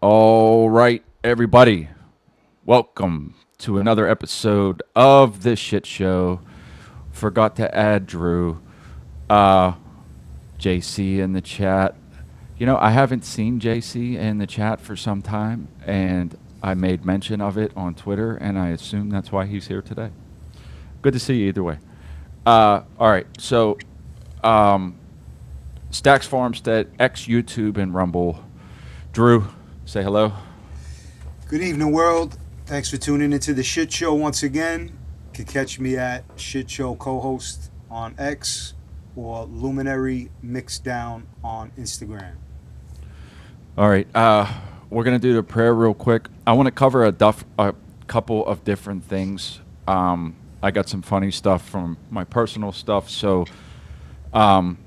All right, everybody. Welcome to another episode of The Shit Show. Forgot to add Drew, uh, JC in the chat. I haven't seen JC in the chat for some time, and I made mention of it on Twitter, and I assume that's why he's here today. Good to see you either way. All right, so Stacks Farmstead, X YouTube, and Rumble. Drew, say hello. Good evening, world. Thanks for tuning into the Shit Show once again. You can catch me at Shit Show Co-host on X or Luminary Mixdown on Instagram. All right, we're gonna do the prayer real quick. I want to cover a couple of different things. I got some funny stuff from my personal stuff, so um,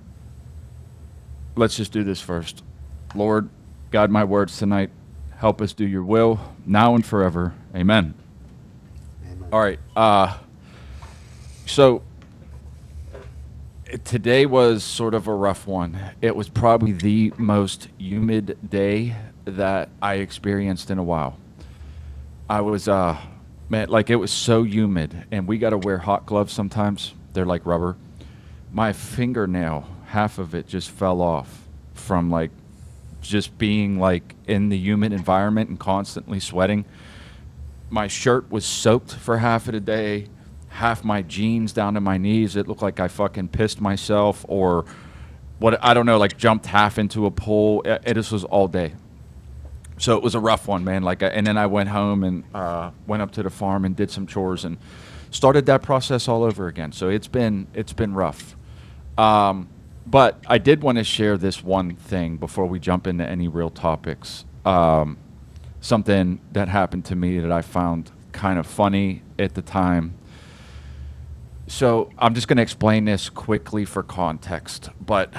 let's just do this first. Lord, guide my words tonight. Help us do your will now and forever. Amen. Amen. All right. So today was sort of a rough one. It was probably the most humid day that I experienced in a while. I was, man, like it was so humid, and we got to wear hot gloves sometimes. They're like rubber. My fingernail, half of it just fell off from like just being like in the humid environment and constantly sweating. My shirt was soaked for half of the day, half my jeans down to my knees. It looked like I fucking pissed myself or what, I don't know, like jumped half into a pool. This was all day. So it was a rough one, man. And then I went home and went up to the farm and did some chores and started that process all over again. So it's been rough. But I did want to share this one thing before we jump into any real topics. Something that happened to me that I found kind of funny at the time. So I'm just going to explain this quickly for context. But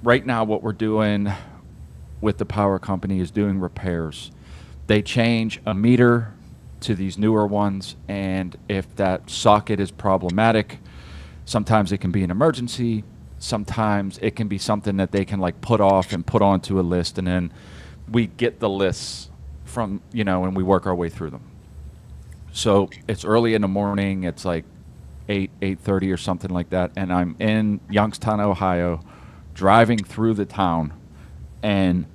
right now, what we're doing with the power company is doing repairs. They change a meter to these newer ones, and if that socket is problematic, sometimes it can be an emergency. Sometimes it can be something that they can like put off and put onto a list, and then we get the lists from, and we work our way through them. So it's early in the morning. It's like 8:30 or something like that, and I'm in Youngstown, Ohio, driving through the town, and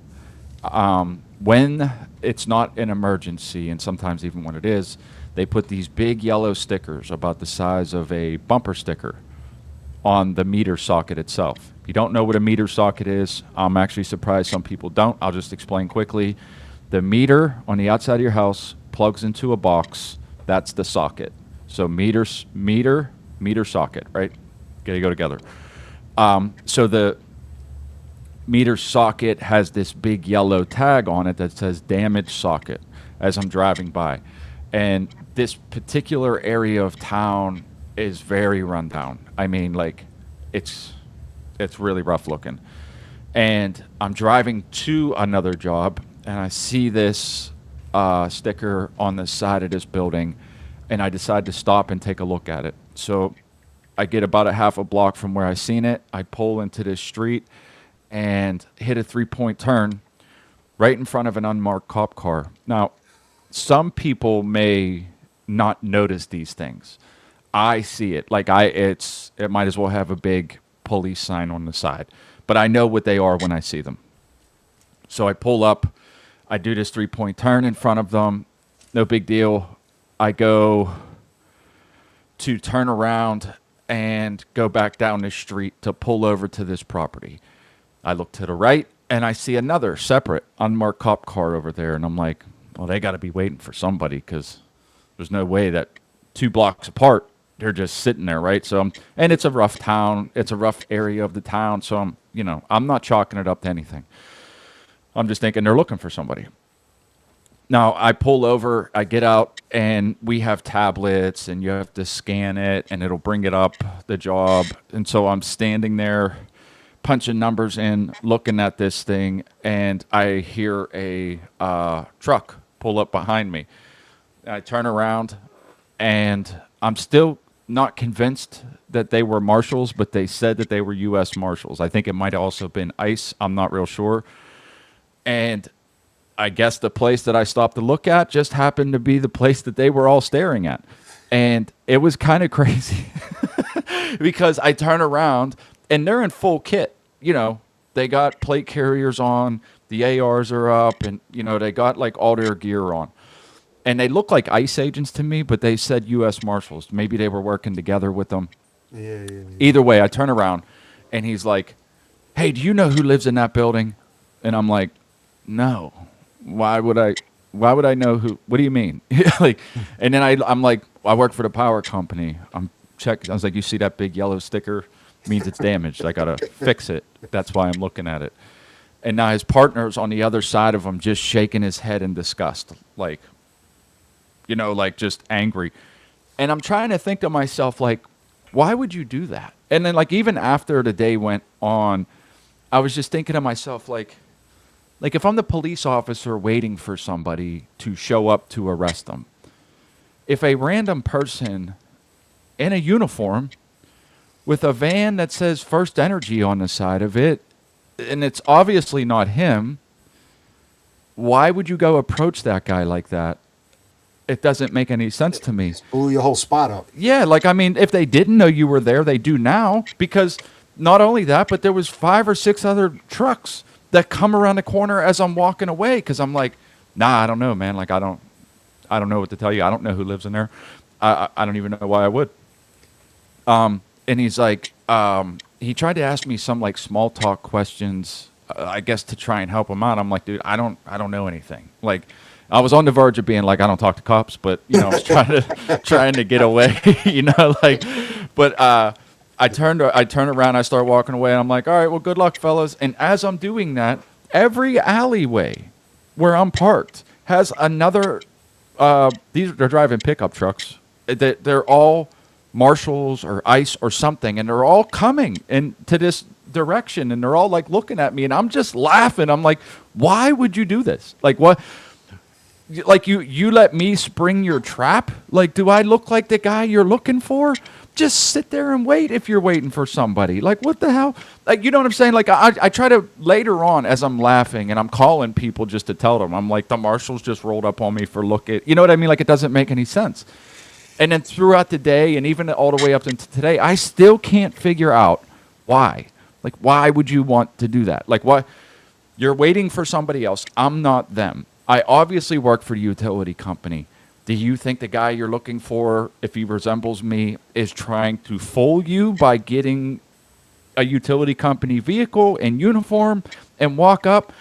when it's not an emergency, and sometimes even when it is, they put these big yellow stickers about the size of a bumper sticker on the meter socket itself. If you don't know what a meter socket is, I'm actually surprised some people don't. I'll just explain quickly. The meter on the outside of your house plugs into a box. That's the socket. So meter, socket, right? Got to go together. So the meter socket has this big yellow tag on it that says damaged socket as I'm driving by. And this particular area of town is very rundown. I mean, like, it's really rough looking. And I'm driving to another job, and I see this sticker on the side of this building, and I decide to stop and take a look at it. So I get about a half a block from where I seen it. I pull into this street and hit a 3-point turn right in front of an unmarked cop car. Now, some people may not notice these things. I see it. Like it might as well have a big police sign on the side, but I know what they are when I see them. So I pull up, I do this 3-point turn in front of them. No big deal. I go to turn around and go back down the street to pull over to this property. I look to the right and I see another separate unmarked cop car over there. And I'm like, well, they got to be waiting for somebody because there's no way that 2 blocks apart, they're just sitting there, right? So, and it's a rough town. It's a rough area of the town. So I'm not chalking it up to anything. I'm just thinking they're looking for somebody. Now, I pull over, I get out, and we have tablets, and you have to scan it, and it'll bring it up, the job. And so I'm standing there, punching numbers in, looking at this thing, and I hear a truck pull up behind me. I turn around, and I'm still not convinced that they were marshals, but they said that they were U.S. Marshals. I think it might have also been ICE. I'm not real sure. And I guess the place that I stopped to look at just happened to be the place that they were all staring at. And it was kind of crazy because I turn around and they're in full kit. You know, they got plate carriers on, the ARs are up, and, you know, they got like all their gear on. And they look like ICE agents to me, but they said U.S. Marshals. Maybe they were working together with them. Yeah. Either way, I turn around and he's like, "Hey, do you know who lives in that building?" And I'm like, "No. Why would I? Why would I know who? What do you mean?" Like, and then I'm like, "I work for the power company. I'm checking." I was like, "You see that big yellow sticker? Means it's damaged. I gotta fix it. That's why I'm looking at it." And now his partner's on the other side of him, just shaking his head in disgust, like, you know, like just angry. And I'm trying to think to myself, like, why would you do that? And then, like, even after the day went on, I was just thinking to myself, like if I'm the police officer waiting for somebody to show up to arrest them, if a random person in a uniform with a van that says First Energy on the side of it, and it's obviously not him, why would you go approach that guy like that? It doesn't make any sense to me. Blew your whole spot up. Yeah, like, I mean, if they didn't know you were there, they do now, because not only that, but there was 5 or 6 other trucks that come around the corner as I'm walking away, because I'm like, nah, I don't know, man. Like, I don't know what to tell you. I don't know who lives in there. I don't even know why I would. And he's like, he tried to ask me some like small talk questions, I guess to try and help him out. I'm like, dude, I don't know anything. Like, I was on the verge of being like, I don't talk to cops, but, you know, I was trying to get away, you know, like, but I turn around, I start walking away, and I'm like, all right, well, good luck, fellas. And as I'm doing that, every alleyway where I'm parked has another. They're driving pickup trucks. They're all marshals or ICE or something, and they're all coming into this direction, and they're all like looking at me, and I'm just laughing. I'm like, why would you do this? Like, what? Like, you let me spring your trap? Like, do I look like the guy you're looking for? Just sit there and wait if you're waiting for somebody. Like, what the hell? Like, you know what I'm saying? Like, I try to, later on, as I'm laughing and I'm calling people just to tell them, I'm like, the marshals just rolled up on me for looking. You know what I mean? Like, it doesn't make any sense. And then throughout the day, and even all the way up into today, I still can't figure out why. Like, why would you want to do that? Like, why? You're waiting for somebody else. I'm not them. I obviously work for a utility company. Do you think the guy you're looking for, if he resembles me, is trying to fool you by getting a utility company vehicle and uniform and walk up?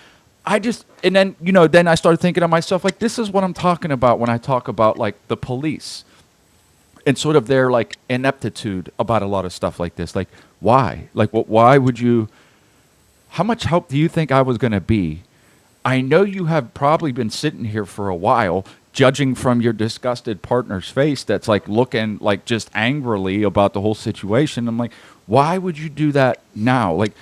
And then, you know, then I started thinking to myself, like, this is what I'm talking about when I talk about, like, the police and sort of their, like, ineptitude about a lot of stuff like this. Like, why? Like, why would you, how much help do you think I was going to be? I know you have probably been sitting here for a while, judging from your disgusted partner's face that's like looking like just angrily about the whole situation. I'm like, why would you do that now? Like,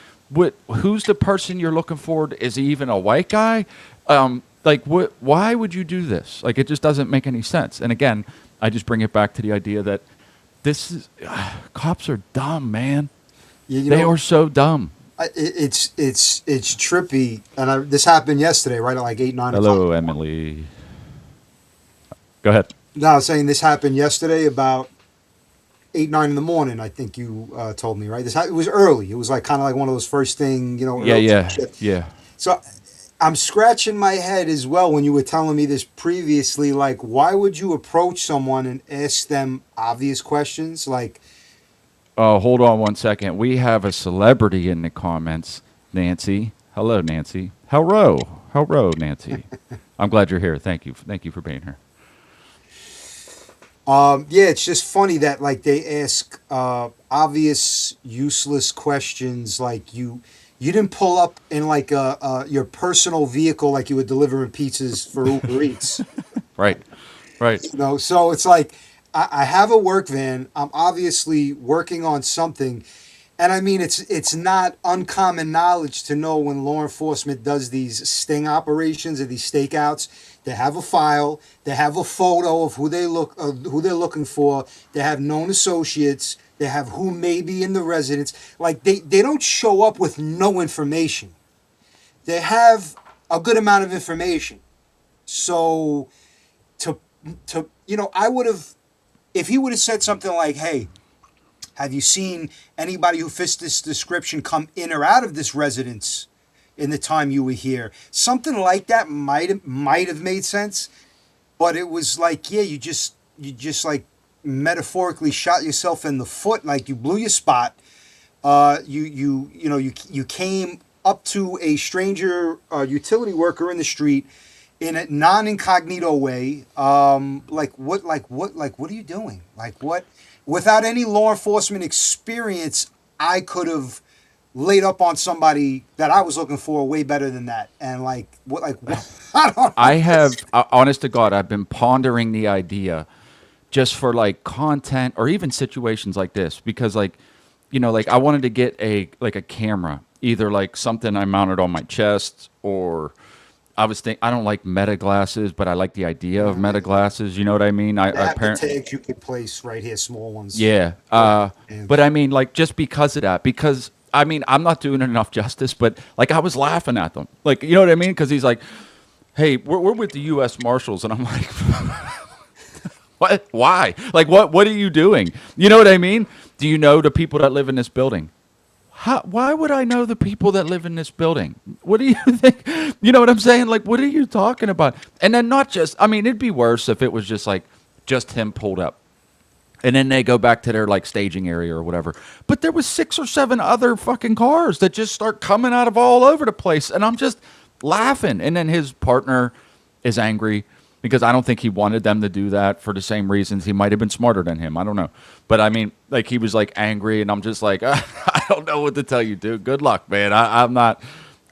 who's the person you're looking for? Is he even a white guy? Why would you do this? Like, it just doesn't make any sense. And again, I just bring it back to the idea that cops are dumb, man. They are so dumb. It's trippy, and this happened yesterday, right at like 8-9 o'clock. Hello, Emily. Go ahead. No, I was saying this happened yesterday about 8-9 in the morning. I think you told me, right? It was early. It was like kind of like one of those first thing, you know. Yeah. So I'm scratching my head as well when you were telling me this previously. Like, why would you approach someone and ask them obvious questions? Like, oh, hold on one second. We have a celebrity in the comments, Nancy. Hello, Nancy. Hello, Nancy. I'm glad you're here. Thank you for being here. Yeah, it's just funny that like they ask obvious, useless questions. Like you didn't pull up in like your personal vehicle like you were delivering pizzas for Uber Eats. Right. You know, so it's like I have a work van. I'm obviously working on something. And I mean, it's not uncommon knowledge to know when law enforcement does these sting operations or these stakeouts, they have a file, they have a photo of who they're looking for, they have known associates, they have who may be in the residence. Like they don't show up with no information. They have a good amount of information. So to I would have, if he would have said something like, "Hey, have you seen anybody who fits this description come in or out of this residence in the time you were here?" Something like that might have made sense, but it was like, yeah, you just like metaphorically shot yourself in the foot, like you blew your spot. You came up to a stranger utility worker in the street in a non-incognito way. What are you doing? Like what? Without any law enforcement experience, I could have laid up on somebody that I was looking for way better than that. And I don't know. I have, honest to God, I've been pondering the idea just for like content or even situations like this because like I wanted to get a camera, either like something I mounted on my chest or I don't like meta glasses, but I like the idea of meta glasses. You know what I mean? They have the tags you could place right here, small ones. Yeah. And But I mean, like, just because of that, because I mean, I'm not doing it enough justice, but like, I was laughing at them. Like, you know what I mean? Because he's like, hey, we're with the U.S. Marshals. And I'm like, what? Why? Like, what are you doing? You know what I mean? Do you know the people that live in this building? Why would I know the people that live in this building? What do you think? You know what I'm saying? Like, what are you talking about? And then not just, I mean, it'd be worse if it was just like, just him pulled up. And then they go back to their like staging area or whatever. But there was 6 or 7 other fucking cars that just start coming out of all over the place. And I'm just laughing. And then his partner is angry because I don't think he wanted them to do that for the same reasons. He might have been smarter than him. I don't know. But I mean, like he was like angry and I'm just like, I don't know what to tell you, dude. Good luck, man. I'm not,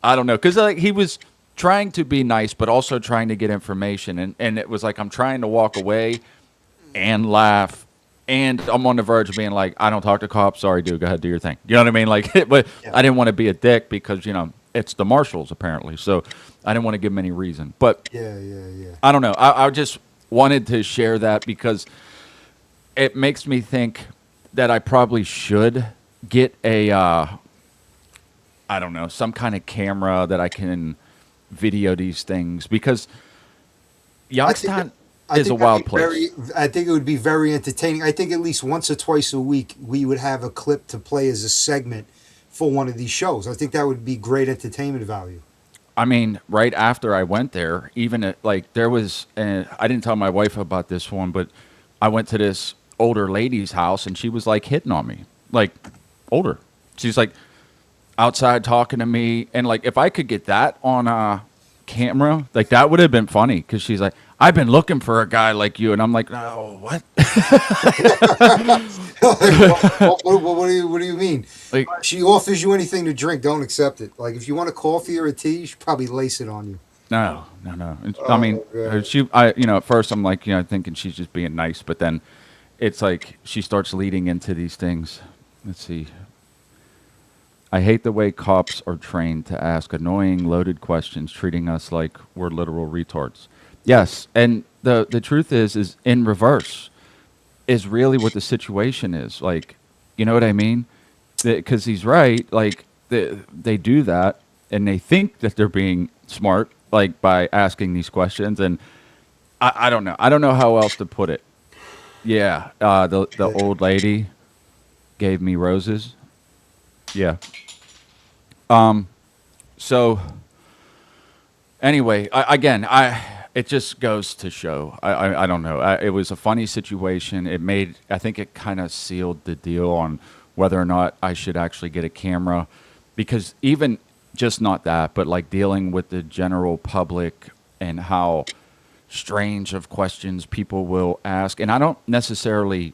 I don't know. Because like he was trying to be nice, but also trying to get information. And it was like, I'm trying to walk away and laugh. And I'm on the verge of being like, I don't talk to cops. Sorry, dude. Go ahead, do your thing. You know what I mean? Like, but Yeah. I didn't want to be a dick because, you know, it's the marshals apparently. So I didn't want to give them any reason. But yeah. I don't know. I just wanted to share that because it makes me think that I probably should get a, I don't know, some kind of camera that I can video these things because Youngstown is a wild place. I think it would be very entertaining. I think at least once or twice a week we would have a clip to play as a segment for one of these shows. I think that would be great entertainment value. I mean, right after I went there, even like there was, I didn't tell my wife about this one, but I went to this older lady's house and she was like hitting on me, like older. She's like outside talking to me. And like, if I could get that on camera, like that would have been funny. Cause she's like, I've been looking for a guy like you. And I'm like, oh, what? What do you mean? Like, She offers you anything to drink, don't accept it. Like if you want a coffee or a tea, you should probably lace it on you. no. I mean, God. at first I'm like, thinking she's just being nice, but then it's like she starts leading into these things. Let's see. I hate the way cops are trained to ask annoying, loaded questions, treating us like we're literal retards. Yes, and the truth is in reverse is really what the situation is. Like, you know what I mean? Because he's right. Like, they do that, and they think that they're being smart, like, by asking these questions. And I don't know. I don't know how else to put it. Yeah, the old lady gave me roses. Yeah. So anyway, it just goes to show. I don't know. It was a funny situation. I think it kind of sealed the deal on whether or not I should actually get a camera, because even just not that, but like dealing with the general public and how strange of questions people will ask. And I don't necessarily,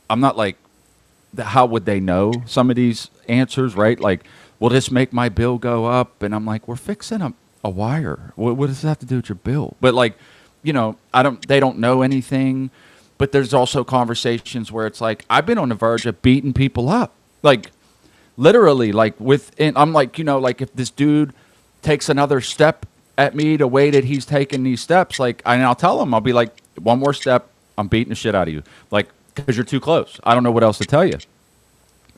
I'm not like, how would they know some of these answers, right? Like, will this make my bill go up? And I'm like, we're fixing a wire. What does that have to do with your bill? But like, they don't know anything. But there's also conversations where it's like, I've been on the verge of beating people up. Like, literally, like and I'm like, like if this dude takes another step at me the way that he's taking these steps, like, and I'll tell him, I'll be like, one more step, I'm beating the shit out of you. Like, because you're too close. I don't know what else to tell you.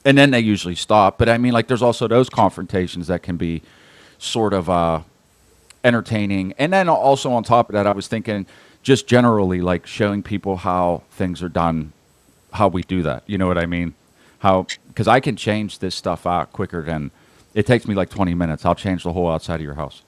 And then they usually stop. But I mean, like, there's also those confrontations that can be sort of entertaining. And then also on top of that, I was thinking just generally like showing people how things are done, how we do that. You know what I mean? How, because I can change this stuff out quicker than it takes me like 20 minutes. I'll change the whole outside of your house.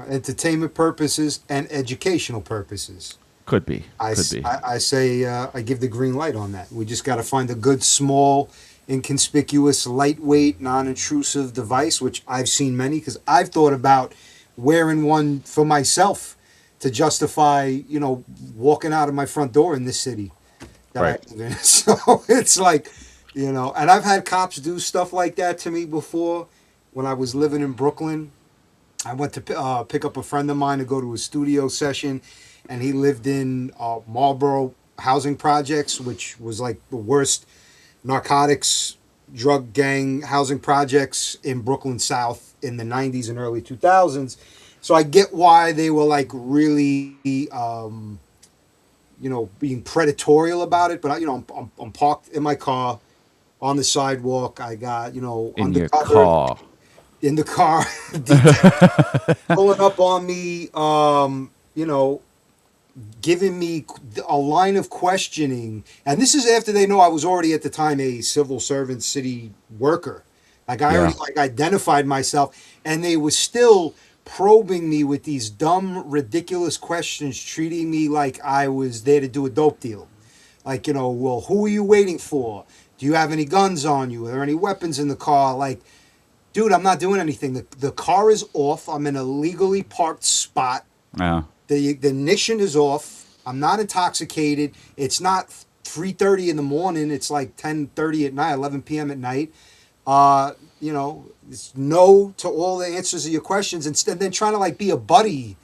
Entertainment purposes and educational purposes. Could be. I, Could s- be. I say I give the green light on that. We just got to find a good, small, inconspicuous, lightweight, non-intrusive device, which I've seen many because I've thought about wearing one for myself to justify, walking out of my front door in this city that Right. I live in. So it's like, and I've had cops do stuff like that to me before when I was living in Brooklyn. I went to pick up a friend of mine to go to a studio session, and he lived in Marlboro housing projects, which was like the worst narcotics drug gang housing projects in Brooklyn South in the 90s and early 2000s. So I get why they were like really, being predatorial about it. But I'm parked in my car on the sidewalk. I got, In your undercover car. in the car, pulling up on me, giving me a line of questioning. And this is after they know I was already at the time a civil servant city worker. Like I already identified myself, and they were still probing me with these dumb, ridiculous questions, treating me like I was there to do a dope deal. Like, well, who are you waiting for? Do you have any guns on you? Are there any weapons in the car? Like, dude, I'm not doing anything. The car is off. I'm in a legally parked spot. Yeah. The ignition is off. I'm not intoxicated. It's not 3:30 in the morning. It's like 10:30 at night, 11 p.m. at night. It's no to all the answers to your questions. Instead, then trying to like be a buddy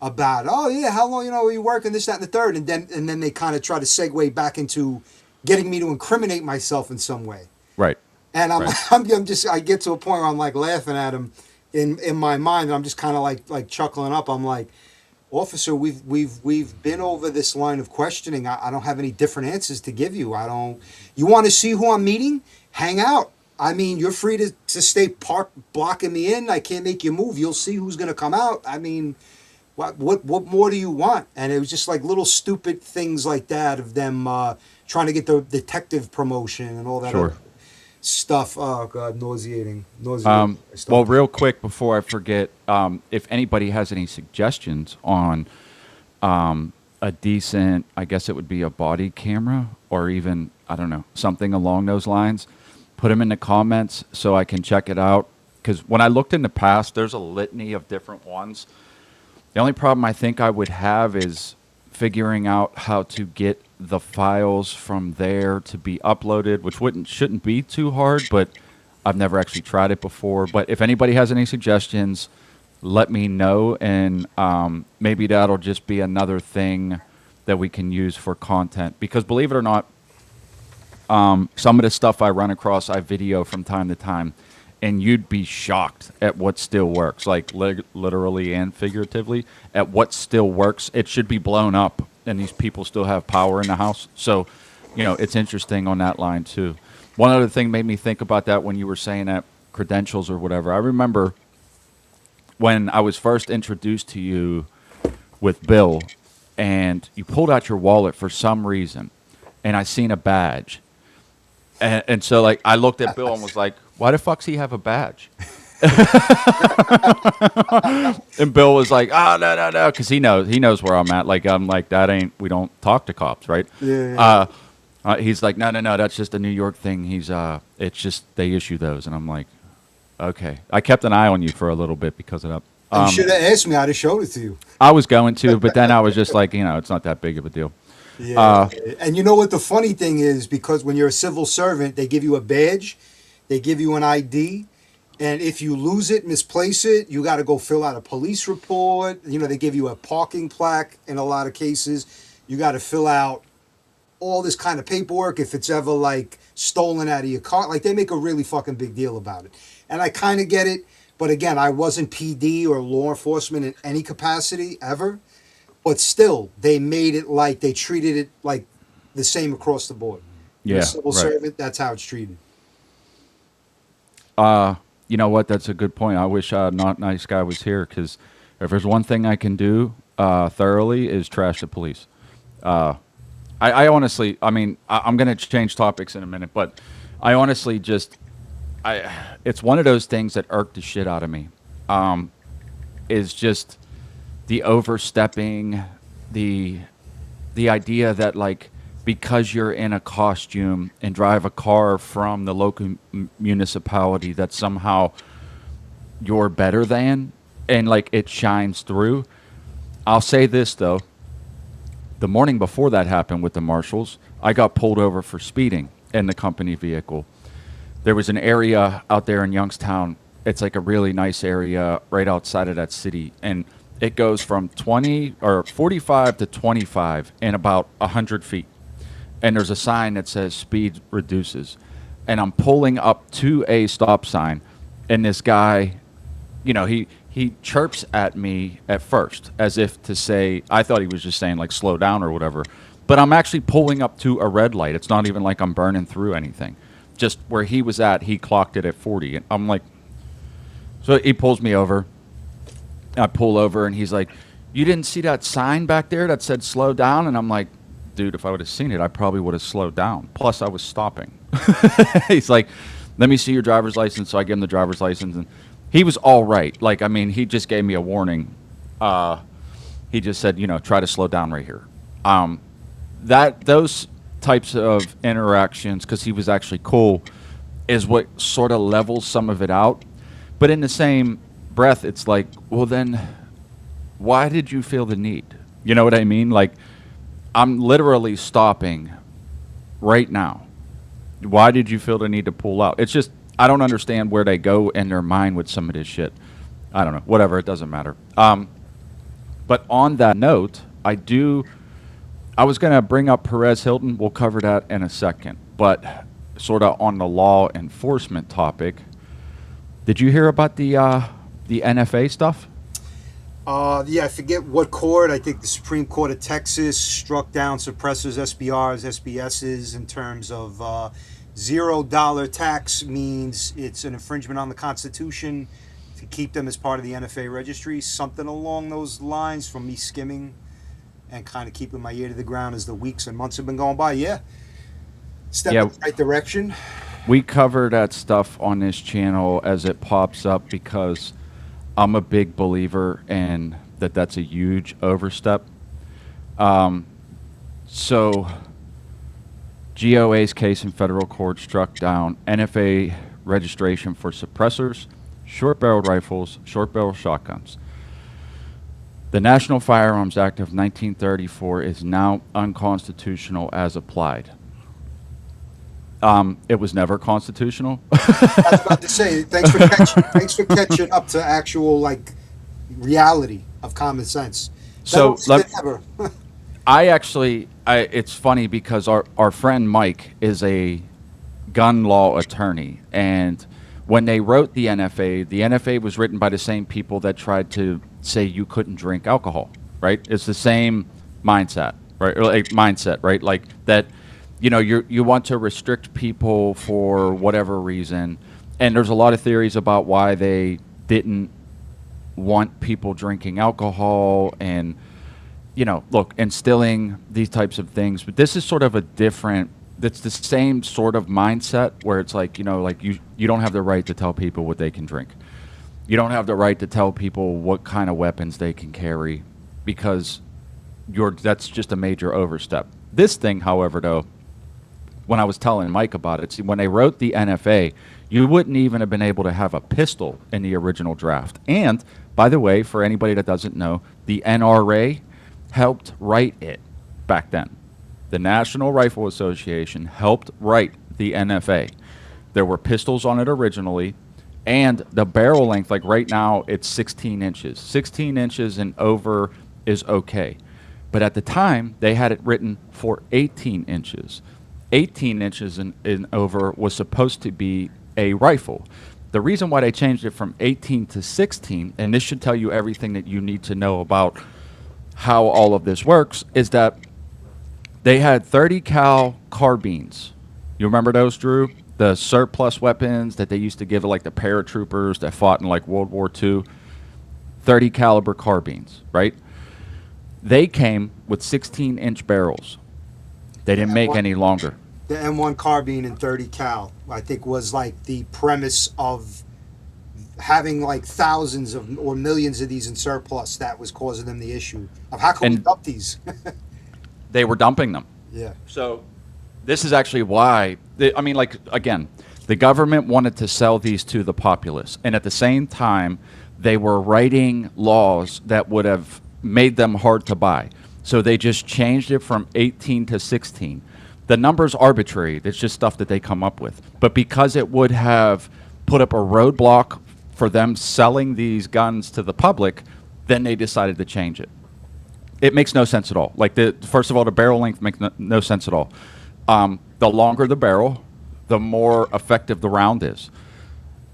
about, oh yeah, how long are you working, this, that, and the third, and then they kind of try to segue back into getting me to incriminate myself in some way. Right. And Right. I'm just, I get to a point where I'm like laughing at him in my mind, and I'm just kind of like chuckling up. I'm like, officer, we've been over this line of questioning. I don't have any different answers to give you. You want to see who I'm meeting? Hang out. I mean, you're free to stay parked blocking me in. I can't make you move. You'll see who's going to come out. I mean, what more do you want? And it was just like little stupid things like that of them trying to get the detective promotion and all that Sure. other stuff. Oh God, nauseating. stuff. Well, real quick before I forget, if anybody has any suggestions on a decent, I guess it would be a body camera or even, I don't know, something along those lines, put them in the comments so I can check it out. Because when I looked in the past, there's a litany of different ones. The only problem I think I would have is figuring out how to get the files from there to be uploaded, which shouldn't be too hard, but I've never actually tried it before. But if anybody has any suggestions, let me know, and maybe that'll just be another thing that we can use for content. Because believe it or not, some of the stuff I run across, I video from time to time, and you'd be shocked at what still works, like literally and figuratively, at what still works. It should be blown up, and these people still have power in the house. So, it's interesting on that line, too. One other thing made me think about that when you were saying that credentials or whatever. I remember when I was first introduced to you with Bill, and you pulled out your wallet for some reason, and I seen a badge. And so, like, I looked at Bill and was like, why the fuck's he have a badge? And Bill was like, oh, no, because he knows where I'm at. Like, I'm like, we don't talk to cops, right? Yeah. He's like, no, that's just a New York thing. It's just, they issue those. And I'm like, okay. I kept an eye on you for a little bit because of that. You should have asked me. I'd have showed it to you. I was going to, but then I was just like, it's not that big of a deal. Yeah. And you know what the funny thing is? Because when you're a civil servant, they give you a badge, they give you an ID, and if you lose it, misplace it, you got to go fill out a police report. They give you a parking plaque in a lot of cases. You got to fill out all this kind of paperwork if it's ever like stolen out of your car. Like, they make a really fucking big deal about it. And I kind of get it. But again, I wasn't PD or law enforcement in any capacity ever. But still, they made it like they treated it like the same across the board. You're a civil servant, that's how it's treated. You know what? That's a good point. I wish Not Nice Guy was here because If there's one thing I can do thoroughly is trash the police. I honestly, I mean, I'm going to change topics in a minute, but I honestly just, it's one of those things that irked the shit out of me. Is just the overstepping, the idea that like because you're in a costume and drive a car from the local municipality that somehow you're better than and like it shines through. I'll say this though. The morning before that happened with the marshals, I got pulled over for speeding in the company vehicle. There was an area out there in Youngstown. It's like a really nice area right outside of that city. And it goes from 20 or 45 to 25 in about 100 feet. And there's a sign that says speed reduces. And I'm pulling up to a stop sign. And this guy, you know, he chirps at me at first as if to say, I thought he was just saying like slow down or whatever. But I'm actually pulling up to a red light. It's not even like I'm burning through anything. Just where he was at, he clocked it at 40. And I'm like, so he pulls me over. I pull over and he's like, you didn't see that sign back there that said slow down? And I'm like, dude, if I would have seen it, I probably would have slowed down. Plus I was stopping. He's like, let me see your driver's license. So I give him the driver's license and he was all right. Like, I mean, he just gave me a warning. He just said, you know, try to slow down right here. Those types of interactions, because he was actually cool, is what sort of levels some of it out. But in the same breath, it's like, well, then why did you feel the need? You know what I mean? Like, I'm literally stopping right now. Why did you feel the need to pull out? It's just, I don't understand where they go in their mind with some of this shit. I don't know. Whatever. It doesn't matter. But on that note, I was going to bring up Perez Hilton. We'll cover that in a second. But sort of on the law enforcement topic, did you hear about the NFA stuff? Yeah, I forget what court. I think the Supreme Court of Texas struck down suppressors, SBRs, SBSs in terms of $0 tax means it's an infringement on the Constitution to keep them as part of the NFA registry. Something along those lines from me skimming and kind of keeping my ear to the ground as the weeks and months have been going by. Yeah, step in the right direction. We cover that stuff on this channel as it pops up because I'm a big believer in that's a huge overstep. So GOA's case in federal court struck down NFA registration for suppressors, short-barreled rifles, short-barrel shotguns. The National Firearms Act of 1934 is now unconstitutional as applied. It was never constitutional. I was about to say, thanks for catching up to actual like reality of common sense. So it's funny because our friend Mike is a gun law attorney, and when they wrote the NFA was written by the same people that tried to say you couldn't drink alcohol, right? It's the same mindset, right? Right? Like that. You know, you want to restrict people for whatever reason, and there's a lot of theories about why they didn't want people drinking alcohol and, you know, look, instilling these types of things. But this is sort of it's the same sort of mindset where it's like, you know, like you don't have the right to tell people what they can drink. You don't have the right to tell people what kind of weapons they can carry because that's just a major overstep. This thing, however, though, when I was telling Mike about it, see, when they wrote the NFA, you wouldn't even have been able to have a pistol in the original draft. And, by the way, for anybody that doesn't know, the NRA helped write it back then. The National Rifle Association helped write the NFA. There were pistols on it originally, and the barrel length, like right now, it's 16 inches. 16 inches and over is okay. But at the time, they had it written for 18 inches. 18 inches and over was supposed to be a rifle. The reason why they changed it from 18 to 16, and this should tell you everything that you need to know about how all of this works, is that they had 30 cal carbines. You remember those, Drew? The surplus weapons that they used to give like the paratroopers that fought in like World War II. .30 caliber carbines, right? They came with 16-inch barrels. They didn't make any longer. The M1 carbine and 30 cal, I think, was like the premise of having like thousands of or millions of these in surplus. That was causing them the issue of how can we And- dump these? They were dumping them. Yeah. So this is actually why, I mean, like, again, the government wanted to sell these to the populace. And at the same time, they were writing laws that would have made them hard to buy. So they just changed it from 18 to 16. The number's arbitrary. It's just stuff that they come up with. But because it would have put up a roadblock for them selling these guns to the public, then they decided to change it. It makes no sense at all. Like, first of all, the barrel length makes no sense at all. The longer the barrel, the more effective the round is.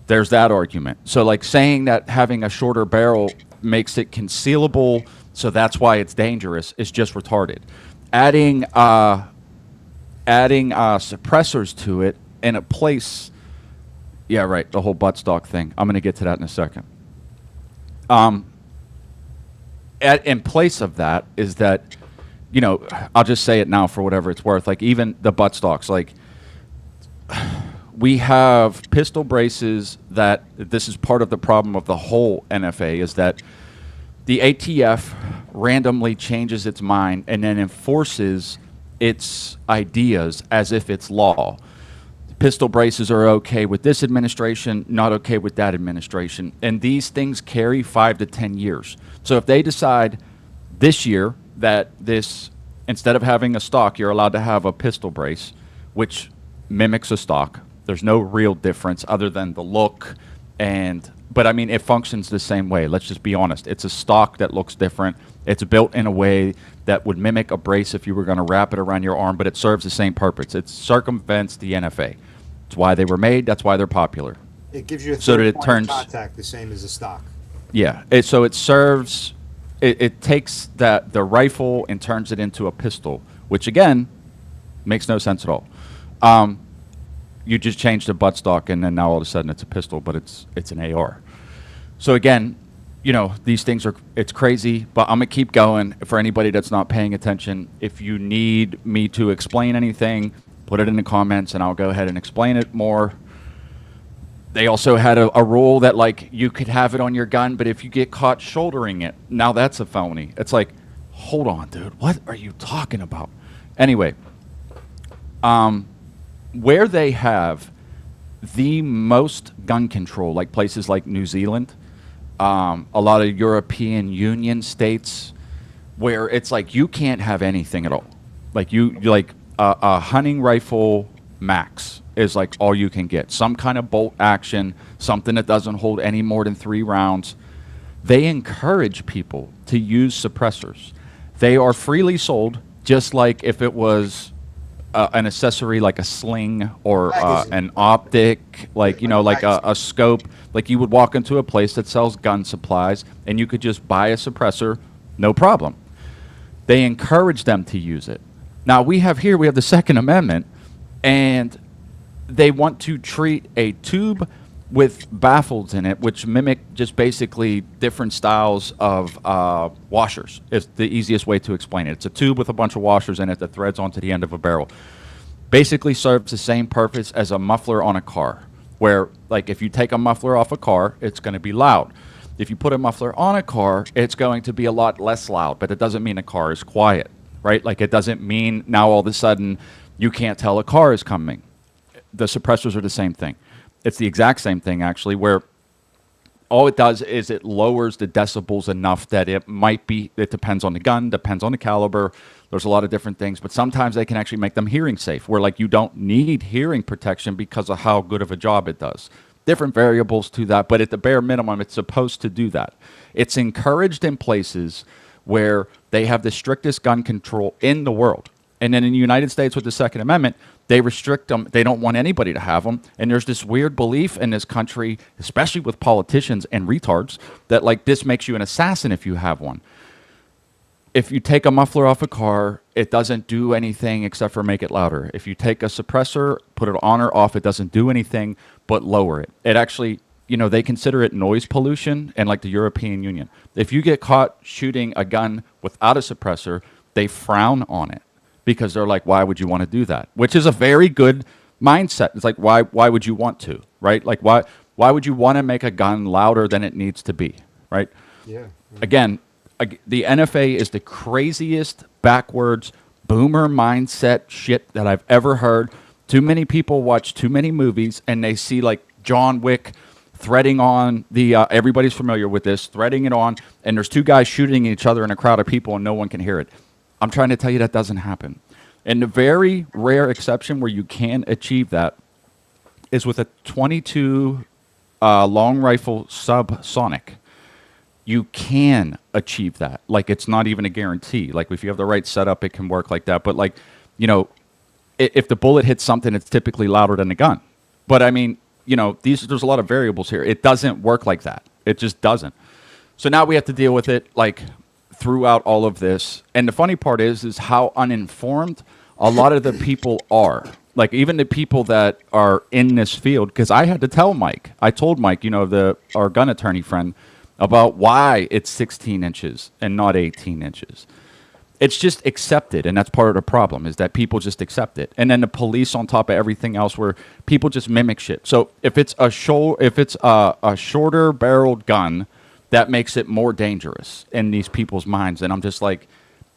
There's that argument. So, like, saying that having a shorter barrel makes it concealable, so that's why it's dangerous, is just retarded. Adding suppressors to it in a place, yeah, right, the whole buttstock thing. I'm going to get to that in a second. In place of that is that, you know, I'll just say it now for whatever it's worth. Like, even the buttstocks, like, we have pistol braces that this is part of the problem of the whole NFA is that the ATF randomly changes its mind and then enforces its ideas as if it's law. Pistol braces are okay with this administration, not okay with that administration. And these things carry 5 to 10 years. So if they decide this year that this, instead of having a stock, you're allowed to have a pistol brace, which mimics a stock. There's no real difference other than the look. But I mean, it functions the same way. Let's just be honest. It's a stock that looks different. It's built in a way that would mimic a brace if you were going to wrap it around your arm, but it serves the same purpose. It circumvents the NFA. It's why they were made. That's why they're popular. It gives you a So that third it point turns- of contact the same as a stock. Yeah. So it serves. It takes the rifle and turns it into a pistol, which again makes no sense at all. You just change the buttstock, and then now all of a sudden it's a pistol, but it's an AR. So again, you know, these things it's crazy, but I'm gonna keep going. For anybody that's not paying attention, if you need me to explain anything, put it in the comments, and I'll go ahead and explain it more. They also had a rule that, like, you could have it on your gun, but if you get caught shouldering it, now that's a felony. It's like, hold on, dude, what are you talking about? Anyway, where they have the most gun control, like places like New Zealand, a lot of European Union states, where it's like you can't have anything at all. Like a hunting rifle max is like all you can get. Some kind of bolt action, something that doesn't hold any more than 3 rounds. They encourage people to use suppressors. They are freely sold, just like if it was an accessory like a sling or an optic, like, you know, like a scope. Like, you would walk into a place that sells gun supplies and you could just buy a suppressor, no problem. They encourage them to use it. Now, we have the Second Amendment, and they want to treat a tube with baffles in it, which mimic just basically different styles of washers. It's the easiest way to explain it. It's a tube with a bunch of washers in it that threads onto the end of a barrel. Basically serves the same purpose as a muffler on a car, where, like, if you take a muffler off a car, it's going to be loud. If you put a muffler on a car, it's going to be a lot less loud, but it doesn't mean a car is quiet, right? Like, it doesn't mean now all of a sudden you can't tell a car is coming. The suppressors are the same thing. It's the exact same thing, actually, where all it does is it lowers the decibels enough that it depends on the gun, depends on the caliber. There's a lot of different things, but sometimes they can actually make them hearing safe, where, like, you don't need hearing protection because of how good of a job it does. Different variables to that, but at the bare minimum, it's supposed to do that. It's encouraged in places where they have the strictest gun control in the world. And then in the United States with the Second Amendment, they restrict them. They don't want anybody to have them. And there's this weird belief in this country, especially with politicians and retards, that, like, this makes you an assassin if you have one. If you take a muffler off a car, it doesn't do anything except for make it louder. If you take a suppressor, put it on or off, it doesn't do anything but lower it. It actually they consider it noise pollution, and like the European Union. If you get caught shooting a gun without a suppressor, they frown on it because they're like, why would you want to do that? Which is a very good mindset. It's like, why would you want to, right? Like, why would you want to make a gun louder than it needs to be, right? Yeah. Again, the NFA is the craziest backwards boomer mindset shit that I've ever heard. Too many people watch too many movies and they see like John Wick threading on the everybody's familiar with this, threading it on, and there's two guys shooting each other in a crowd of people and no one can hear it. I'm trying to tell you that doesn't happen. And the very rare exception where you can achieve that is with a 22 long rifle subsonic. You can achieve that. Like, it's not even a guarantee. Like, if you have the right setup, it can work like that. But like, if the bullet hits something, it's typically louder than the gun. But I mean, there's a lot of variables here. It doesn't work like that. It just doesn't. So now we have to deal with it like throughout all of this. And the funny part is how uninformed a lot of the people are. Like, even the people that are in this field, because I had to tell Mike. I told Mike, our gun attorney friend, about why it's 16 inches and not 18 inches. It's just accepted, and that's part of the problem, is that people just accept it. And then the police on top of everything else, where people just mimic shit. So if it's a shorter barreled gun, that makes it more dangerous in these people's minds. And I'm just like,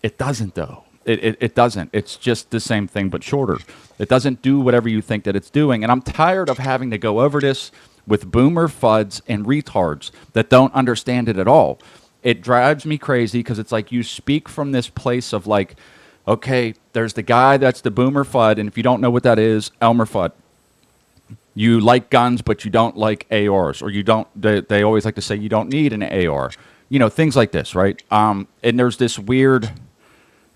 it doesn't, though. It doesn't. It's just the same thing, but shorter. It doesn't do whatever you think that it's doing. And I'm tired of having to go over this with boomer fuds and retards that don't understand it at all. It drives me crazy because it's like you speak from this place of like, okay, there's the guy that's the boomer fud, and if you don't know what that is, Elmer Fudd. You like guns, but you don't like ARs, or you don't. They always like to say you don't need an AR. Things like this, right? And there's this weird.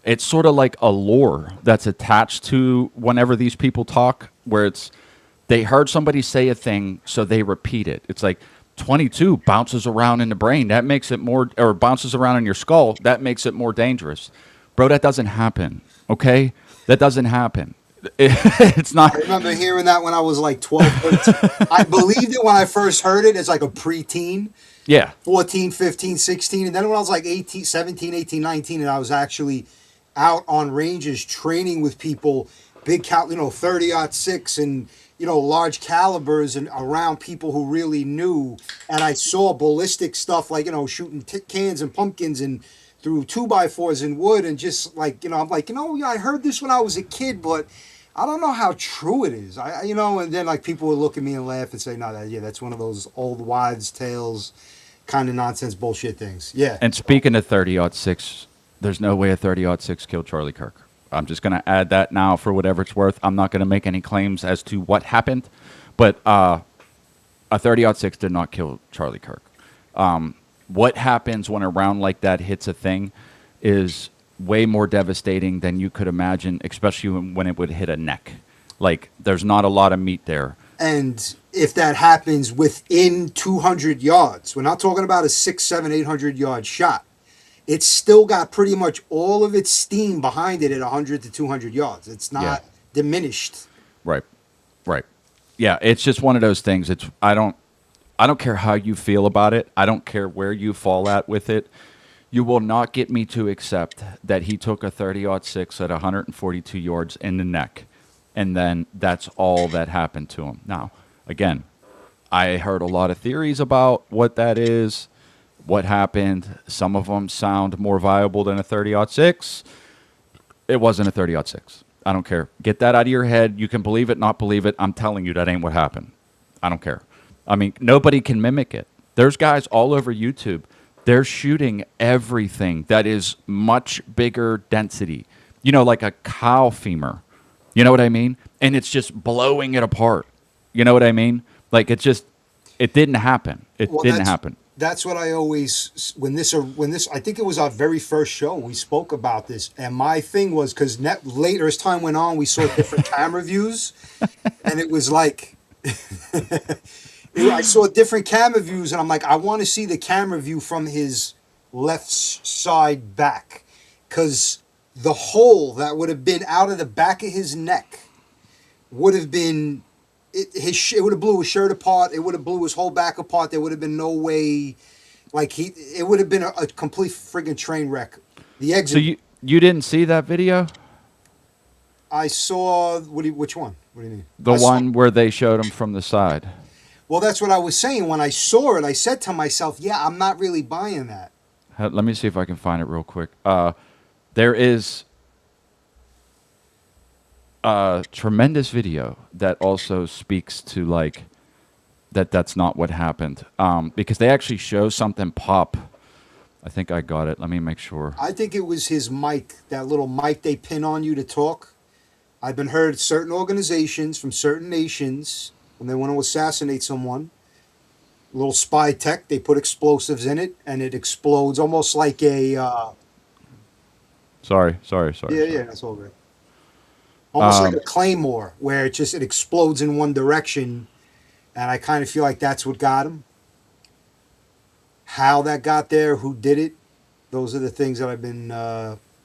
It's sort of like a lore that's attached to whenever these people talk, where they heard somebody say a thing, so they repeat it. It's like 22 bounces around in the brain. That makes it more, or bounces around in your skull. That makes it more dangerous. Bro, that doesn't happen, okay? That doesn't happen. It's not. I remember hearing that when I was like 12, 13. I believed it when I first heard it as like a preteen. Yeah. 14, 15, 16. And then when I was like 18, 17, 18, 19, and I was actually out on ranges training with people, big 30-06 and, large calibers, and around people who really knew. And I saw ballistic stuff like, shooting cans and pumpkins and through 2x4s and wood, and just like, I'm like, I heard this when I was a kid, but I don't know how true it is. And then like people would look at me and laugh and say, no, that's one of those old wives' tales kind of nonsense bullshit things. Yeah. And speaking of 30-06, there's no way a 30-06 killed Charlie Kirk. I'm just going to add that now for whatever it's worth. I'm not going to make any claims as to what happened, but a 30-06 did not kill Charlie Kirk. What happens when a round like that hits a thing is way more devastating than you could imagine, especially when it would hit a neck. Like, there's not a lot of meat there. And if that happens within 200 yards, we're not talking about a 6, 7, 800 yard shot. It's still got pretty much all of its steam behind it at 100 to 200 yards. It's not diminished. Right. Yeah, it's just one of those things. I don't care how you feel about it. I don't care where you fall at with it. You will not get me to accept that he took a 30-06 at 142 yards in the neck, and then that's all that happened to him. Now, again, I heard a lot of theories about what that is. What happened? Some of them sound more viable than a 30-06. It wasn't a 30-06. I don't care. Get that out of your head. You can believe it, not believe it. I'm telling you that ain't what happened. I don't care. I mean, nobody can mimic it. There's guys all over YouTube. They're shooting everything that is much bigger density. Like a cow femur. You know what I mean? And it's just blowing it apart. You know what I mean? Like, it didn't happen. It didn't happen. That's what I always, when this, I think it was our very first show, we spoke about this. And my thing was, because later as time went on, we saw different camera views. And it was like, I saw different camera views, and I'm like, I want to see the camera view from his left side back. Because the hole that would have been out of the back of his neck would have been it would have blew his shirt apart. It would have blew his whole back apart. There would have been no way. Like it would have been a complete friggin' train wreck. The exit. So you didn't see that video? I saw. Which one? What do you mean? The one where they showed him from the side. Well, that's what I was saying. When I saw it, I said to myself, "Yeah, I'm not really buying that." Let me see if I can find it real quick. There is a tremendous video that also speaks to like that's not what happened. Because they actually show something pop. I think I got it. Let me make sure. I think it was his mic, that little mic they pin on you to talk. I've been heard certain organizations from certain nations when they want to assassinate someone. A little spy tech, they put explosives in it, and it explodes almost like a. Sorry. Yeah, that's all good. Almost like a claymore, where it explodes in one direction, and I kind of feel like that's what got him. How that got there, who did it, those are the things that I've been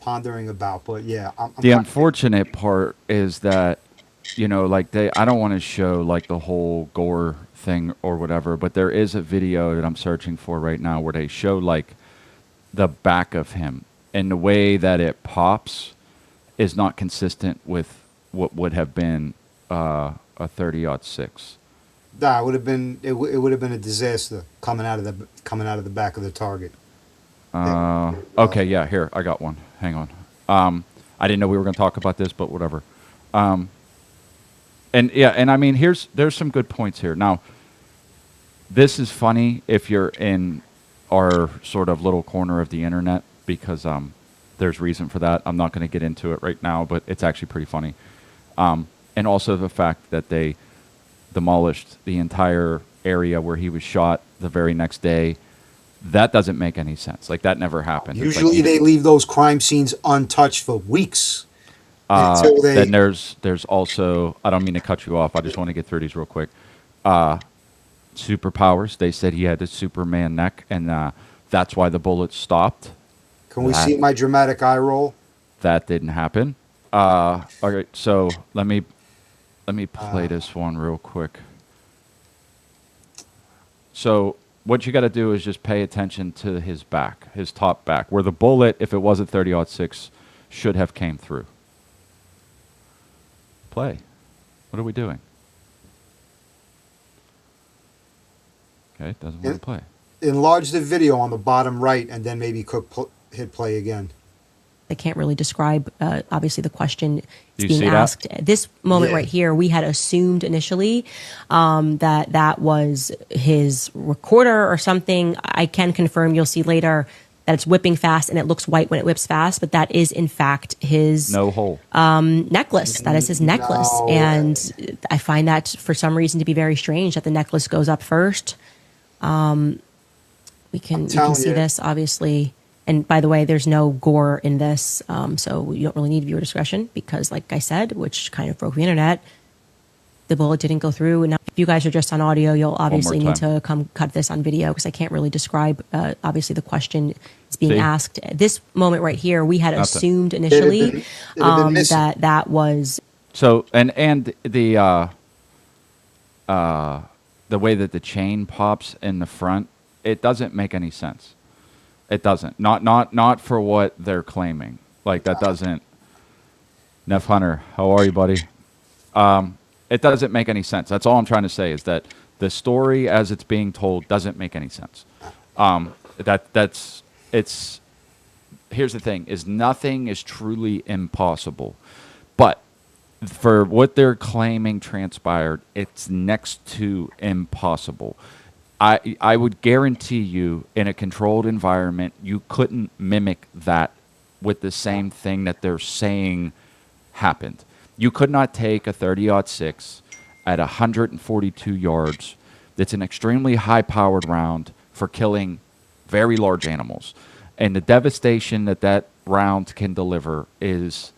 pondering about. But yeah, the unfortunate part is that, like I don't want to show like the whole gore thing or whatever, but there is a video that I'm searching for right now where they show like the back of him, and the way that it pops is not consistent with what would have been a 30-06. Nah, it would have been a disaster coming out of the back of the target. Okay, yeah, here I got one. Hang on. I didn't know we were going to talk about this, but whatever. And I mean, there's some good points here. Now, this is funny if you're in our sort of little corner of the internet because there's reason for that. I'm not going to get into it right now, but it's actually pretty funny. And also the fact that they demolished the entire area where he was shot the very next day. That doesn't make any sense. Like, that never happened. Usually they leave those crime scenes untouched for weeks. Until they... Then there's also, I don't mean to cut you off, I just want to get through these real quick. Superpowers, they said he had a Superman neck, and that's why the bullets stopped. Can we see my dramatic eye roll? That didn't happen. All right, so let me play this one real quick. So what you got to do is just pay attention to his back, his top back, where the bullet, if it was a 30-06, should have came through. Play. What are we doing? Okay, it doesn't want to play. Enlarge the video on the bottom right, and then maybe hit play again. I can't really describe, obviously, the question is You being see asked. that? This moment Yeah. right here, we had assumed initially that was his recorder or something. I can confirm, you'll see later, that it's whipping fast and it looks white when it whips fast, but that is, in fact, his No hole. necklace. That is his necklace. No And I find that, for some reason, to be very strange that the necklace goes up first. You can telling see you. this, obviously. And by the way, there's no gore in this, so you don't really need viewer discretion because, like I said, which kind of broke the internet, the bullet didn't go through. And if you guys are just on audio, you'll obviously need to come cut this on video because I can't really describe, obviously, the question is being See? asked. This moment right here, we had Nothing. assumed initially It'd have been missing. that was So and the way that the chain pops in the front, it doesn't make any sense. It doesn't. Not for what they're claiming. Like, that doesn't. Neff Hunter, how are you, buddy? It doesn't make any sense. That's all I'm trying to say is that the story as it's being told doesn't make any sense. Here's the thing: is nothing is truly impossible, but for what they're claiming transpired, it's next to impossible. I would guarantee you, in a controlled environment, you couldn't mimic that with the same thing that they're saying happened. You could not take a 30-06 at 142 yards. That's an extremely high-powered round for killing very large animals. And the devastation that round can deliver is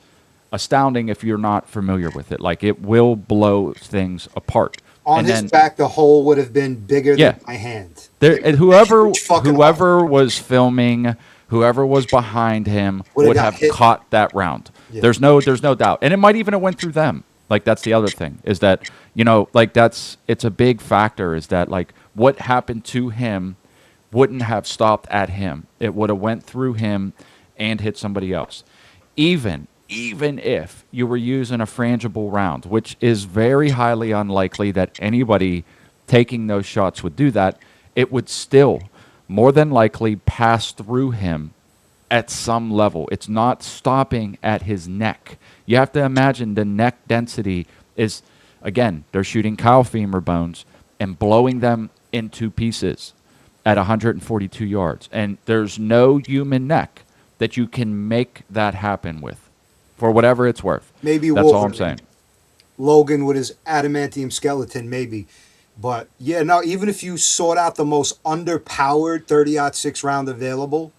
astounding if you're not familiar with it. Like, it will blow things apart. On And his then- back, the hole would have been bigger Yeah. than my hand. And whoever Huge fucking was filming, whoever was behind him Would've would got have hit. caught that round. Yeah. There's no doubt, and it might even have went through them. Like, that's the other thing, is that, like, it's a big factor, is that, like, what happened to him wouldn't have stopped at him. It would have went through him and hit somebody else. Even if you were using a frangible round, which is very highly unlikely that anybody taking those shots would do that, it would still more than likely pass through him at some level. It's not stopping at his neck. You have to imagine the neck density is, again, they're shooting cow femur bones and blowing them into pieces at 142 yards. And there's no human neck that you can make that happen with, for whatever it's worth. Maybe that's all I'm Wolverine. saying. Logan with his adamantium skeleton, maybe. But yeah, no, even if you sought out the most underpowered 30-06 round available,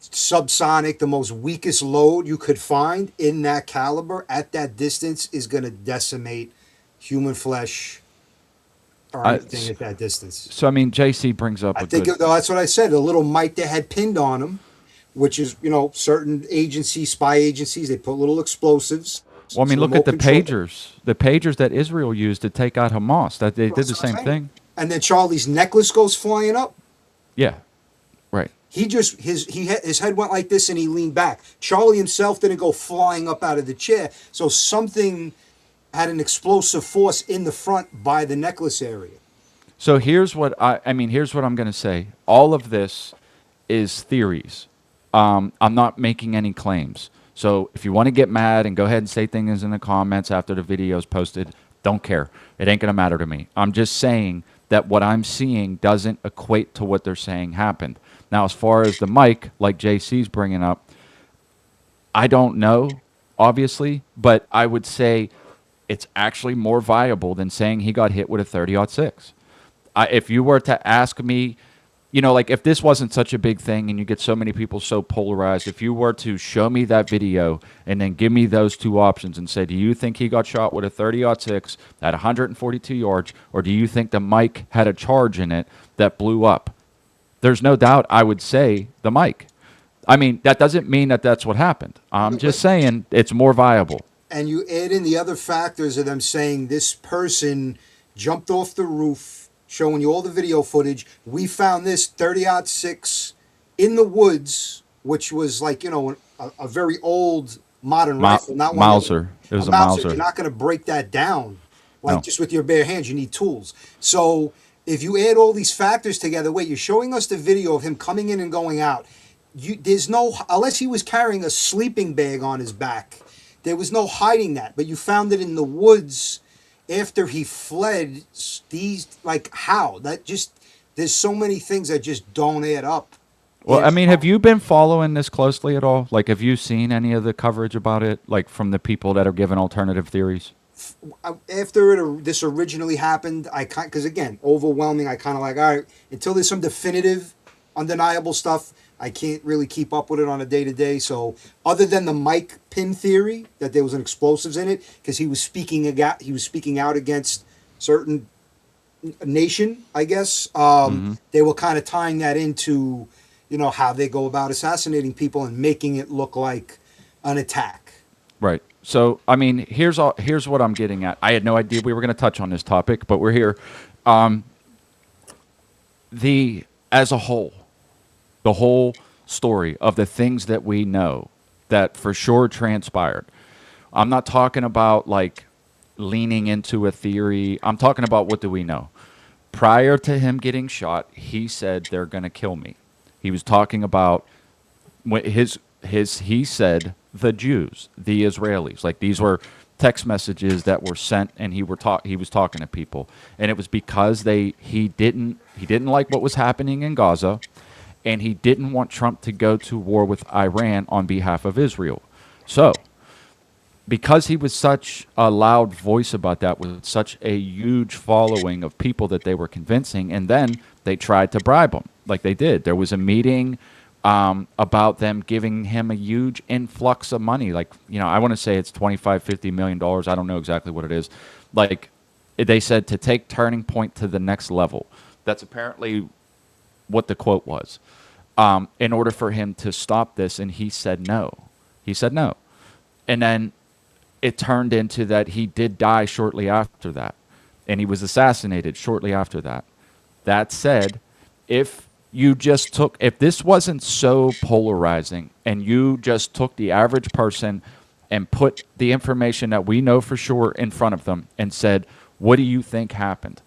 subsonic, the most weakest load you could find in that caliber at that distance is going to decimate human flesh or anything at that distance. So, I mean, JC brings up I think that's what I said. The little mic they had pinned on him, which is, certain agencies, spy agencies, they put little explosives. Well, I mean, so look at the remote control. the pagers that Israel used to take out Hamas. That they did That's the what I'm same saying. thing. And then Charlie's necklace goes flying up. Yeah, right. He just his head went like this and he leaned back. Charlie himself didn't go flying up out of the chair. So something had an explosive force in the front by the necklace area. So here's what here's what I'm going to say. All of this is theories. I'm not making any claims. So if you want to get mad and go ahead and say things in the comments after the video's posted, don't care. It ain't going to matter to me. I'm just saying that what I'm seeing doesn't equate to what they're saying happened. Now, as far as the mic, like JC's bringing up, I don't know, obviously, but I would say it's actually more viable than saying he got hit with a 30-06. If you were to ask me, like, if this wasn't such a big thing and you get so many people so polarized, if you were to show me that video and then give me those two options and say, do you think he got shot with a 30-06 at 142 yards, or do you think the mic had a charge in it that blew up? There's no doubt I would say the mic. I mean, that doesn't mean that that's what happened. I'm just saying it's more viable. And you add in the other factors of them saying this person jumped off the roof, showing you all the video footage. We found this 30-06 in the woods, which was like, a very old modern rifle. Not one Mauser. It was a Mauser. You're not going to break that down just with your bare hands. You need tools. So if you add all these factors together, you're showing us the video of him coming in and going out. There's no, unless he was carrying a sleeping bag on his back, there was no hiding that. But you found it in the woods after he fled. How? There's so many things that just don't add up. Well, I mean, have you been following this closely at all? Like, have you seen any of the coverage about it, like from the people that are giving alternative theories? After this originally happened, because again, overwhelming, I kind of all right, until there's some definitive, undeniable stuff, I can't really keep up with it on a day-to-day. So other than the Mike pin theory, that there was an explosives in it, because he was speaking out against certain nation, I guess, they were kind of tying that into, how they go about assassinating people and making it look like an attack. Right. So, I mean, here's what I'm getting at. I had no idea we were going to touch on this topic, but we're here. As a whole, the whole story of the things that we know that for sure transpired. I'm not talking about like leaning into a theory. I'm talking about what do we know. Prior to him getting shot, he said they're going to kill me. He was talking about he said the Jews, the Israelis. Like, these were text messages that were sent, and he was talking to people, and it was because he didn't like what was happening in Gaza, and he didn't want Trump to go to war with Iran on behalf of Israel. So, because he was such a loud voice about that, with such a huge following of people that they were convincing, and then they tried to bribe him, like they did. There was a meeting about them giving him a huge influx of money. Like, I want to say it's $25-50 million. I don't know exactly what it is. Like, they said to take Turning Point to the next level. That's apparently what the quote was. In order for him to stop this, and he said no. He said no. And then it turned into that he did die shortly after that, and he was assassinated shortly after that. That said, if this wasn't so polarizing and you just took the average person and put the information that we know for sure in front of them and said, what do you think happened?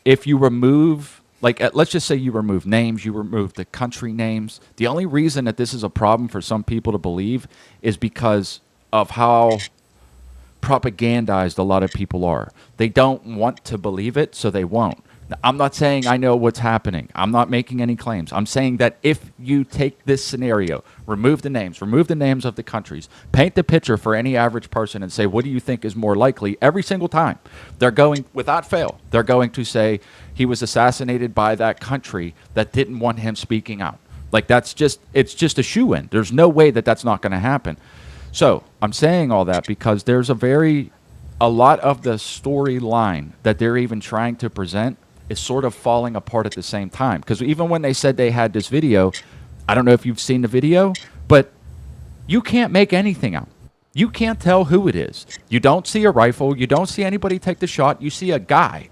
If you remove, let's just say you remove names, you remove the country names. The only reason that this is a problem for some people to believe is because of how propagandized a lot of people are. They don't want to believe it, so they won't. Now, I'm not saying I know what's happening. I'm not making any claims. I'm saying that if you take this scenario, remove the names of the countries, paint the picture for any average person and say, what do you think is more likely? Every single time, they're going, without fail, they're going to say he was assassinated by that country that didn't want him speaking out. It's just a shoo-in. There's no way that that's not going to happen. So I'm saying all that because there's a lot of the storyline that they're even trying to present is sort of falling apart at the same time. Because even when they said they had this video, I don't know if you've seen the video, but you can't make anything out. You can't tell who it is. You don't see a rifle. You don't see anybody take the shot. You see a guy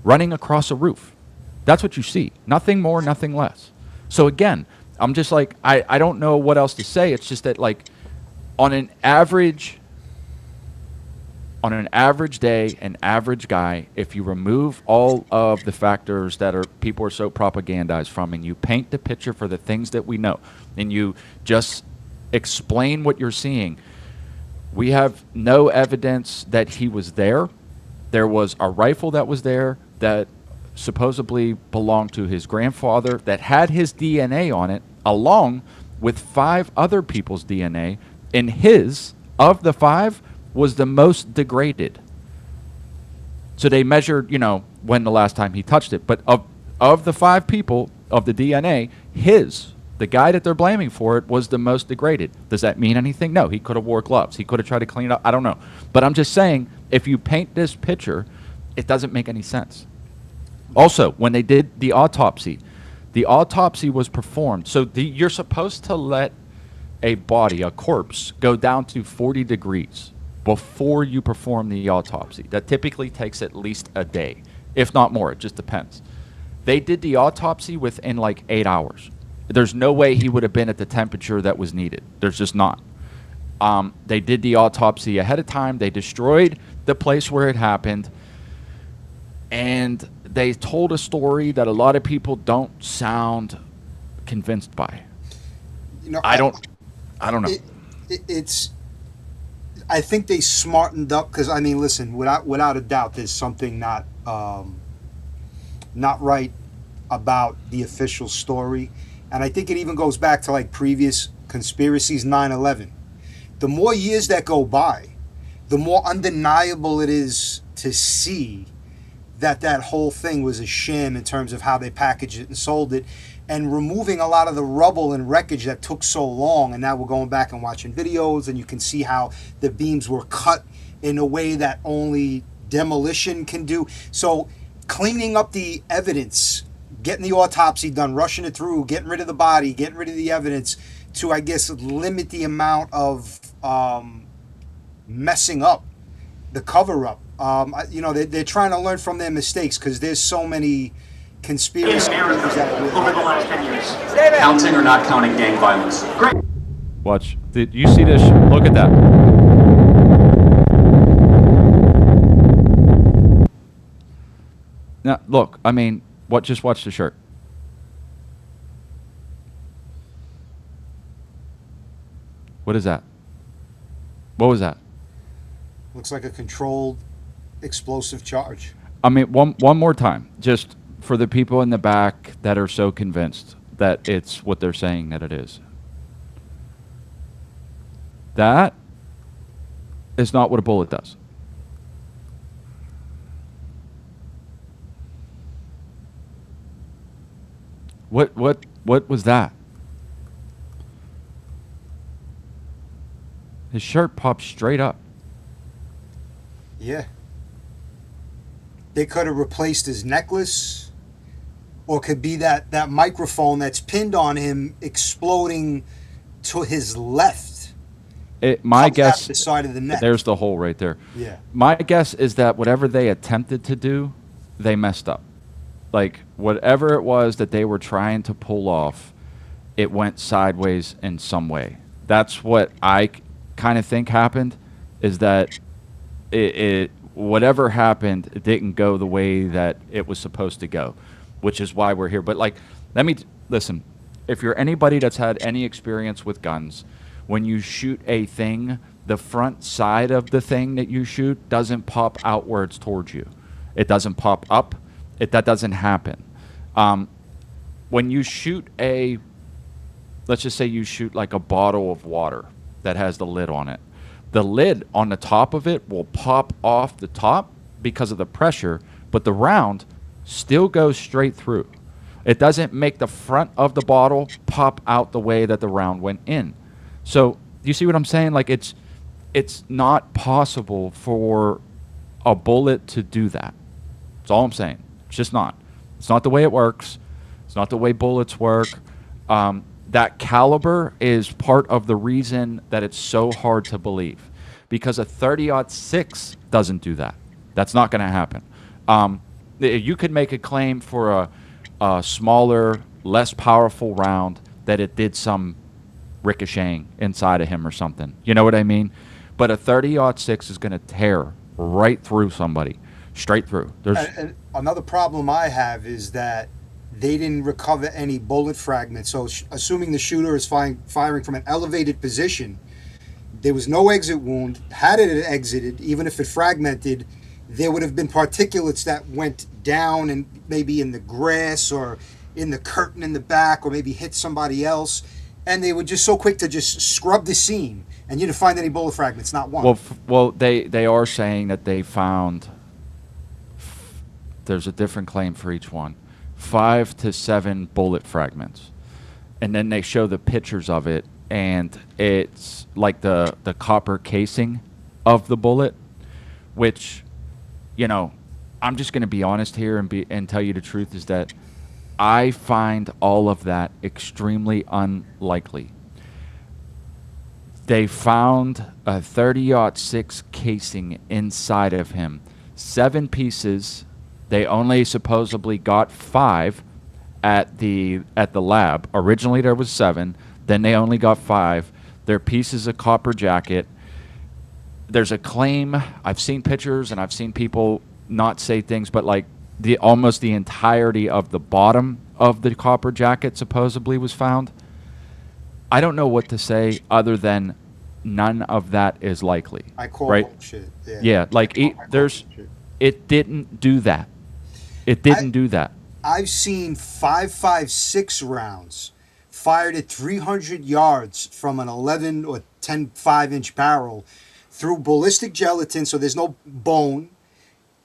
running across a roof. That's what you see. Nothing more, nothing less. So again, I'm just like, I don't know what else to say. It's just that on an average day, an average guy, if you remove all of the factors that people are so propagandized from, and you paint the picture for the things that we know, and you just explain what you're seeing, we have no evidence that he was there. There was a rifle that was there that supposedly belonged to his grandfather that had his DNA on it, along with 5 other people's DNA, and his, of the 5, was the most degraded. So they measured, when the last time he touched it. But of the 5 people, of the DNA, the guy that they're blaming for it, was the most degraded. Does that mean anything? No. He could have wore gloves. He could have tried to clean it up. I don't know. But I'm just saying, if you paint this picture, it doesn't make any sense. Also, when they did the autopsy was performed. So you're supposed to let a corpse, go down to 40 degrees before you perform the autopsy. That typically takes at least a day, if not more. It just depends. They did the autopsy within 8 hours. There's no way he would have been at the temperature that was needed. There's just not. They did the autopsy ahead of time. They destroyed the place where it happened. And they told a story that a lot of people don't sound convinced by. I don't know. I think they smartened up because listen, without a doubt, there's something not right about the official story, and I think it even goes back to previous conspiracies, 9/11. The more years that go by, the more undeniable it is to see that whole thing was a sham in terms of how they packaged it and sold it, and removing a lot of the rubble and wreckage that took so long. And now we're going back and watching videos, and you can see how the beams were cut in a way that only demolition can do. So cleaning up the evidence, getting the autopsy done, rushing it through, getting rid of the body, getting rid of the evidence to, I guess, limit the amount of messing up, the cover-up. They're trying to learn from their mistakes because there's so many conspiracy theories that over the last 10 years. Counting or not counting gang violence. Great. Watch. Did you see this? Look at that. Now, look. Just watch the shirt. What is that? What was that? Looks like a controlled explosive charge. One more time, just for the people in the back that are so convinced that it's what they're saying that it is. That is not what a bullet does. What was that? His shirt popped straight up. Yeah. They could have replaced his necklace, or could be that microphone that's pinned on him exploding to his left. My Comes out guess, the side of the neck. there's the hole right there. Yeah. My guess is that whatever they attempted to do, they messed up. Like whatever it was that they were trying to pull off, it went sideways in some way. That's what I kind of think happened, is that it whatever happened, it didn't go the way that it was supposed to go, which is why we're here. But like, listen. If you're anybody that's had any experience with guns, when you shoot a thing, the front side of the thing that you shoot doesn't pop outwards towards you. It doesn't pop up. That doesn't happen. When you shoot let's just say you shoot like a bottle of water that has the lid on it. The lid on the top of it will pop off the top because of the pressure, but the round still goes straight through. It doesn't make the front of the bottle pop out the way that the round went in. So, you see what I'm saying? Like it's not possible for a bullet to do that. That's all I'm saying. It's just not. It's not the way it works. It's not the way bullets work. That caliber is part of the reason that it's so hard to believe, because a 30-06 doesn't do that. That's not going to happen. You could make a claim for a smaller, less powerful round that it did some ricocheting inside of him or something. You know what I mean? But a 30-06 is going to tear right through somebody, straight through. And another problem I have is that they didn't recover any bullet fragments. So assuming the shooter is firing from an elevated position, there was no exit wound. Had it exited, even if it fragmented, there would have been particulates that went down and maybe in the grass or in the curtain in the back, or maybe hit somebody else. And they were just so quick to just scrub the scene, and you didn't find any bullet fragments, not one. Well, they are saying that they found. There's a different claim for each one, 5 to 7 bullet fragments, and then they show the pictures of it, and it's like the copper casing of the bullet, which, you know, I'm just going to be honest here and tell you the truth, is that I find all of that extremely unlikely. They found a 30-06 casing inside of him. 7 pieces. They only supposedly got 5 at the lab. Originally there was 7. Then they only got 5. They're pieces of copper jacket. There's a claim. I've seen pictures and I've seen people not say things, but like almost the entirety of the bottom of the copper jacket supposedly was found. I don't know what to say other than none of that is likely. I call right? bullshit. Yeah, like it didn't do that. It didn't do that. I've seen 5.56 rounds fired at 300 yards from an 11 or 10 5-inch barrel through ballistic gelatin, so there's no bone,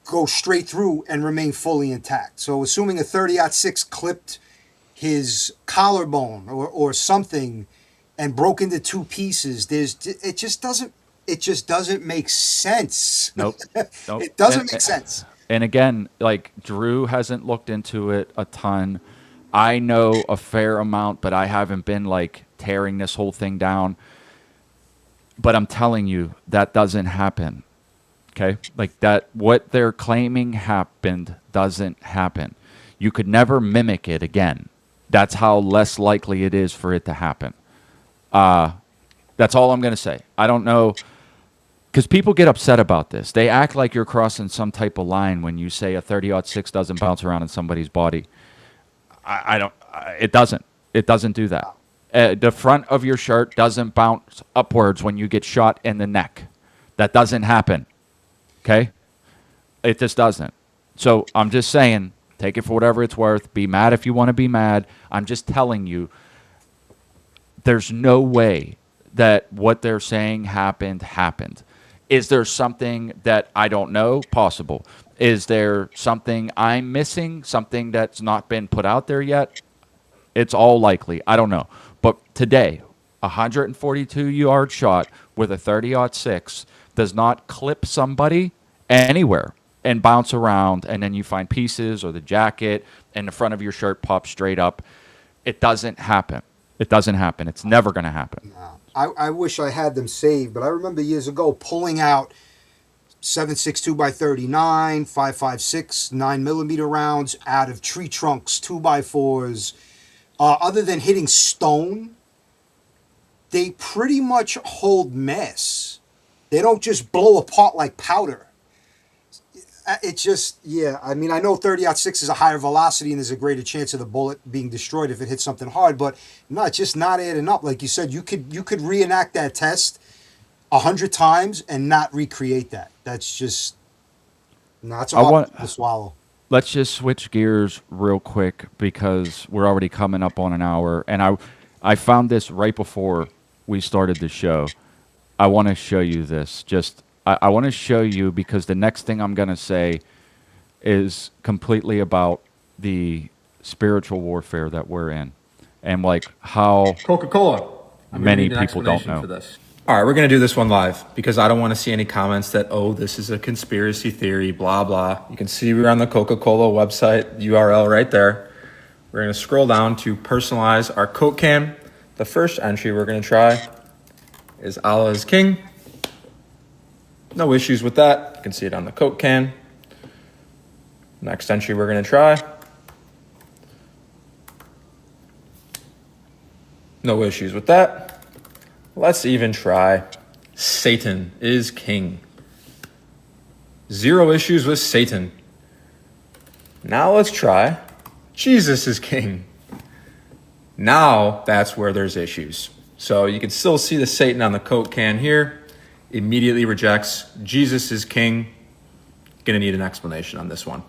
go straight through and remain fully intact. So assuming a 30-06 clipped his collarbone or something and broke into 2 pieces, it just doesn't make sense. Nope. It doesn't make sense. And again, like, Drew hasn't looked into it a ton. I know a fair amount, but I haven't been like tearing this whole thing down. But I'm telling you, that doesn't happen. Okay? Like, that, what they're claiming happened doesn't happen. You could never mimic it again. That's how less likely it is for it to happen. That's all I'm going to say. I don't know, because people get upset about this. They act like you're crossing some type of line when you say a 30-06 doesn't bounce around in somebody's body. It doesn't. It doesn't do that. The front of your shirt doesn't bounce upwards when you get shot in the neck. That doesn't happen. Okay? It just doesn't. So I'm just saying, take it for whatever it's worth. Be mad if you want to be mad. I'm just telling you, there's no way that what they're saying happened. Is there something that I don't know? Possible. Is there something I'm missing? Something that's not been put out there yet? It's all likely. I don't know. But today, a 142-yard shot with a 30-06 does not clip somebody anywhere and bounce around, and then you find pieces or the jacket and the front of your shirt pops straight up. It doesn't happen. It doesn't happen. It's never going to happen. No. I wish I had them saved, but I remember years ago pulling out 7.62 by 39, 5.56, 9mm rounds out of tree trunks, 2x4s. Other than hitting stone, they pretty much hold mass. They don't just blow apart like powder. It's just, yeah, I mean, I know 30-06 is a higher velocity and there's a greater chance of the bullet being destroyed if it hits something hard, but no, it's just not adding up. Like you said, you could reenact that test 100 times and not recreate that. That's just, no, it's a hard pill to swallow. Let's just switch gears real quick because we're already coming up on an hour, and I found this right before we started the show. I want to show you this. I want to show you because the next thing I'm going to say is completely about the spiritual warfare that we're in and like how Coca-Cola. many people don't know. For this. All right, we're going to do this one live because I don't want to see any comments that, oh, this is a conspiracy theory, blah, blah. You can see we're on the Coca-Cola website, URL right there. We're going to scroll down to personalize our Coke can. The first entry we're going to try is Allah is King. No issues with that. You can see it on the Coke can. Next entry we're going to try. No issues with that. Let's even try Satan is King. Zero issues with Satan. Now let's try Jesus is King. Now that's where there's issues. So you can still see the Satan on the Coke can here. Immediately rejects Jesus is King. Gonna need an explanation on this one.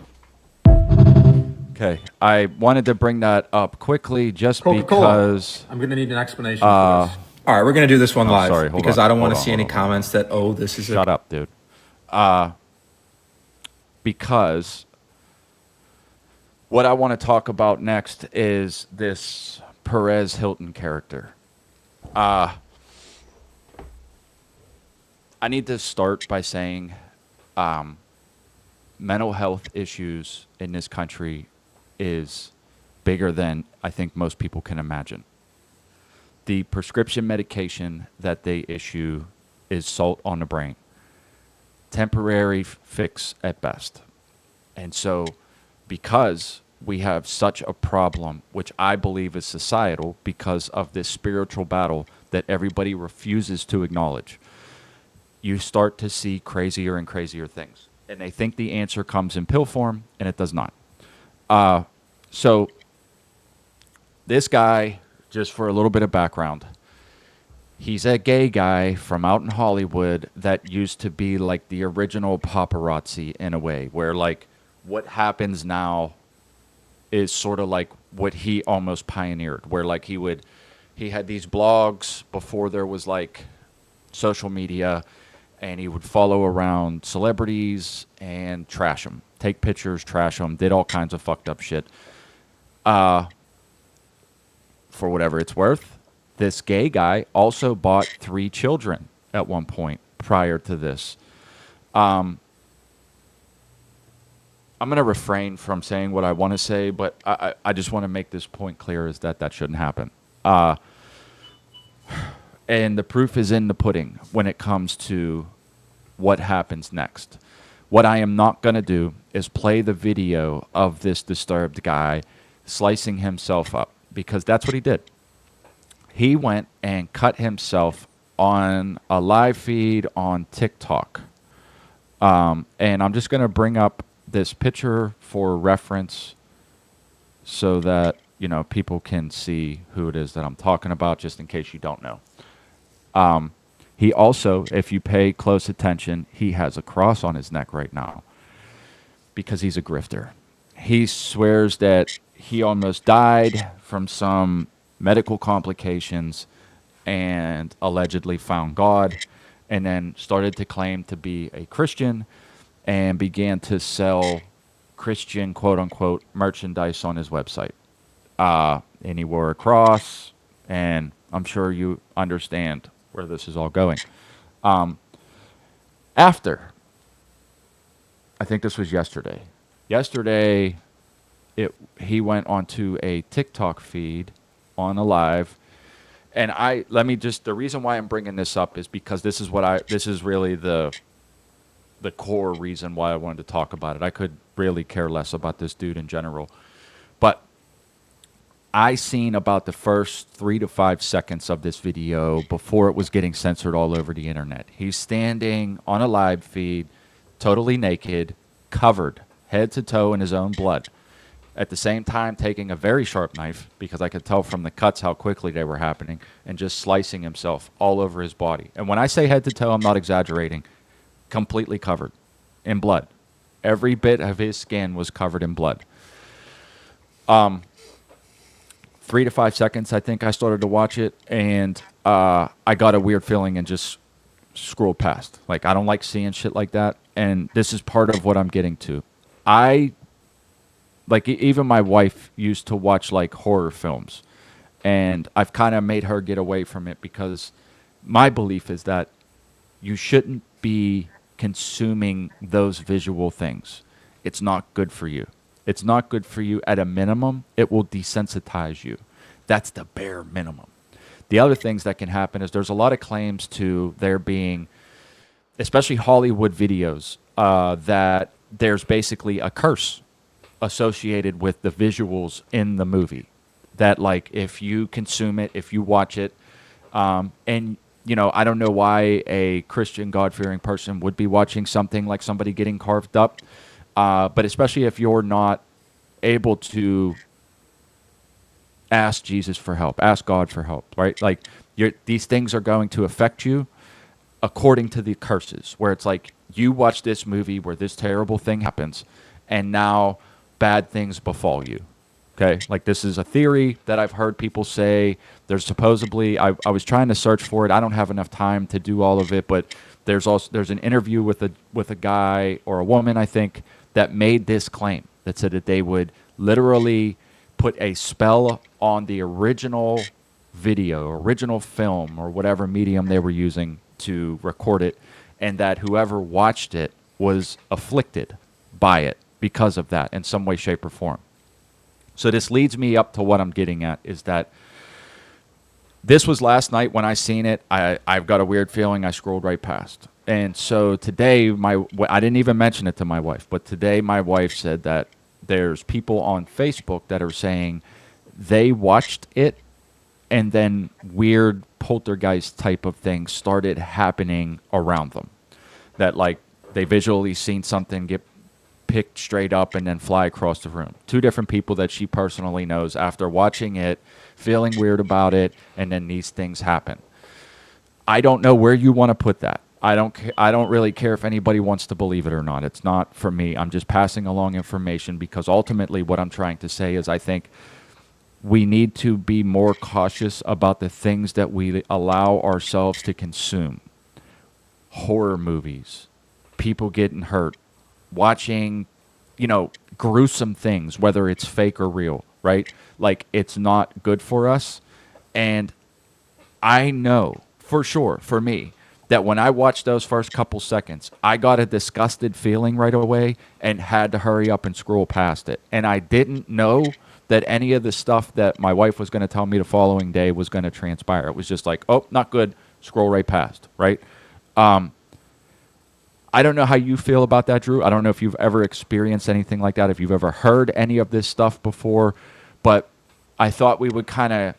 Okay, I wanted to bring that up quickly just Coca-Cola. because I'm gonna need an explanation for this. All right, we're gonna do this one live sorry, hold because on, I don't want to hold see on, any hold on. comments that, oh, this is shut up, dude. Because what I want to talk about next is this Perez Hilton character. I need to start by saying mental health issues in this country is bigger than I think most people can imagine. The prescription medication that they issue is salt on the brain. Temporary fix at best. And so because we have such a problem, which I believe is societal because of this spiritual battle that everybody refuses to acknowledge, you start to see crazier and crazier things. And they think the answer comes in pill form, and it does not. So this guy, just for a little bit of background, he's a gay guy from out in Hollywood that used to be like the original paparazzi in a way, where like what happens now is sort of like what he almost pioneered, where like he had these blogs before there was like social media, and he would follow around celebrities and trash them, take pictures, trash them, did all kinds of fucked up shit. For whatever it's worth, this gay guy also bought 3 children at one point prior to this. I'm going to refrain from saying what I want to say, but I just want to make this point clear is that shouldn't happen. And the proof is in the pudding when it comes to what happens next. What I am not going to do is play the video of this disturbed guy slicing himself up, because that's what he did. He went and cut himself on a live feed on TikTok. And I'm just going to bring up this picture for reference so that, you know, people can see who it is that I'm talking about, just in case you don't know. He also, if you pay close attention, he has a cross on his neck right now because he's a grifter. He swears that he almost died from some medical complications and allegedly found God, and then started to claim to be a Christian and began to sell Christian, quote-unquote, merchandise on his website. And he wore a cross, and I'm sure you understand where this is all going. After, I think this was yesterday. Yesterday, he went onto a TikTok feed on a live, And the reason why I'm bringing this up is because this is really the core reason why I wanted to talk about it. I could really care less about this dude in general. But I seen about the first 3 to 5 seconds of this video before it was getting censored all over the internet. He's standing on a live feed, totally naked, covered head to toe in his own blood. At the same time, taking a very sharp knife, because I could tell from the cuts how quickly they were happening, and just slicing himself all over his body. And when I say head to toe, I'm not exaggerating. Completely covered in blood. Every bit of his skin was covered in blood. 3 to 5 seconds, I think I started to watch it, and I got a weird feeling and just scrolled past. Like, I don't like seeing shit like that, and this is part of what I'm getting to. Even my wife used to watch, like, horror films, and I've kind of made her get away from it because my belief is that you shouldn't be consuming those visual things. It's not good for you. It's not good for you. At a minimum, it will desensitize you. That's the bare minimum. The other things that can happen is there's a lot of claims to there being, especially Hollywood videos, that there's basically a curse associated with the visuals in the movie. That, like, if you consume it, if you watch it, and, you know, I don't know why a Christian, God-fearing person would be watching something like somebody getting carved up, but especially if you're not able to ask Jesus for help, ask God for help, right? Like, these things are going to affect you according to the curses, where it's like you watch this movie where this terrible thing happens, and now bad things befall you. Okay, like, this is a theory that I've heard people say. There's supposedly, I was trying to search for it. I don't have enough time to do all of it, but there's an interview with a guy or a woman, I think, that made this claim, that said that they would literally put a spell on the original video, original film, or whatever medium they were using to record it, and that whoever watched it was afflicted by it because of that in some way, shape, or form. So this leads me up to what I'm getting at, is that this was last night when I seen it. I've got a weird feeling. I scrolled right past. And so today, I didn't even mention it to my wife, but today my wife said that there's people on Facebook that are saying they watched it and then weird poltergeist type of things started happening around them. That, like, they visually seen something get picked straight up and then fly across the room. 2 different people that she personally knows after watching it, feeling weird about it, and then these things happen. I don't know where you want to put that. I don't really care if anybody wants to believe it or not. It's not for me. I'm just passing along information because ultimately what I'm trying to say is I think we need to be more cautious about the things that we allow ourselves to consume. Horror movies, people getting hurt, watching, you know, gruesome things, whether it's fake or real, right? Like, it's not good for us. And I know for sure, for me, that when I watched those first couple seconds, I got a disgusted feeling right away and had to hurry up and scroll past it. And I didn't know that any of the stuff that my wife was going to tell me the following day was going to transpire. It was just like, oh, not good, scroll right past, right? I don't know how you feel about that, Drew. I don't know if you've ever experienced anything like that, if you've ever heard any of this stuff before, but I thought we would kind of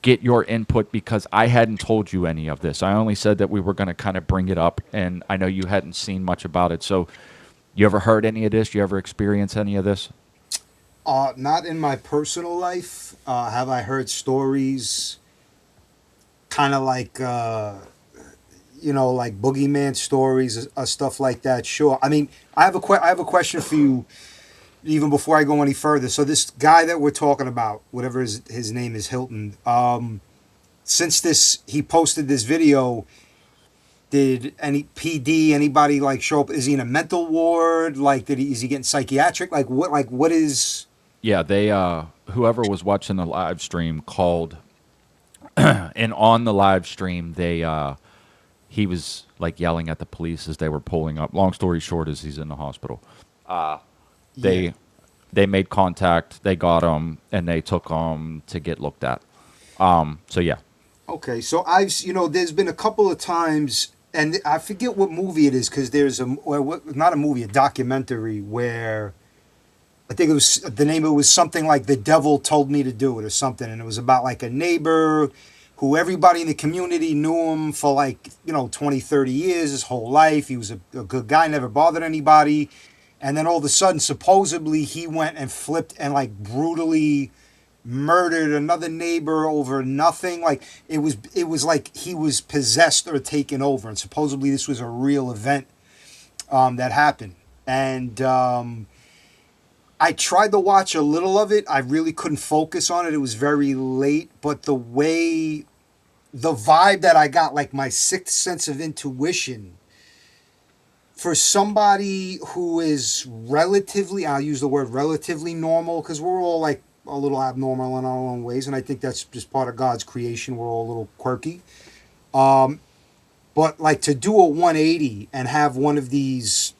get your input because I hadn't told you any of this. I only said that we were going to kind of bring it up, and I know you hadn't seen much about it. So you ever heard any of this? You ever experienced any of this? Not in my personal life. Have I heard stories kind of like, like boogeyman stories, stuff like that? Sure. I mean, I have a question for you even before I go any further. So this guy that we're talking about, whatever his name is, Hilton, since he posted this video, did anybody like show up? Is he in a mental ward? Like, is he getting psychiatric? Like, what is? Yeah, they, whoever was watching the live stream called, and on the live stream, he was like yelling at the police as they were pulling up. Long story short is he's in the hospital. They made contact, they got him, and they took him to get looked at. So yeah. Okay, so there's been a couple of times, and I forget what movie it is because there's not a movie, a documentary where I think it was the name of it was something like "The Devil Told Me to Do It" or something, and it was about like a neighbor who everybody in the community knew him for like 20, 30 years, his whole life. He was a good guy, never bothered anybody, and then all of a sudden, supposedly he went and flipped and like brutally murdered another neighbor over nothing. Like it was like he was possessed or taken over, and supposedly this was a real event that happened. And I tried to watch a little of it. I really couldn't focus on it. It was very late, but the vibe that I got, like my sixth sense of intuition, for somebody who is relatively, I'll use the word relatively normal, because we're all like a little abnormal in our own ways, and I think that's just part of God's creation. We're all a little quirky. But like to do a 180 and have one of these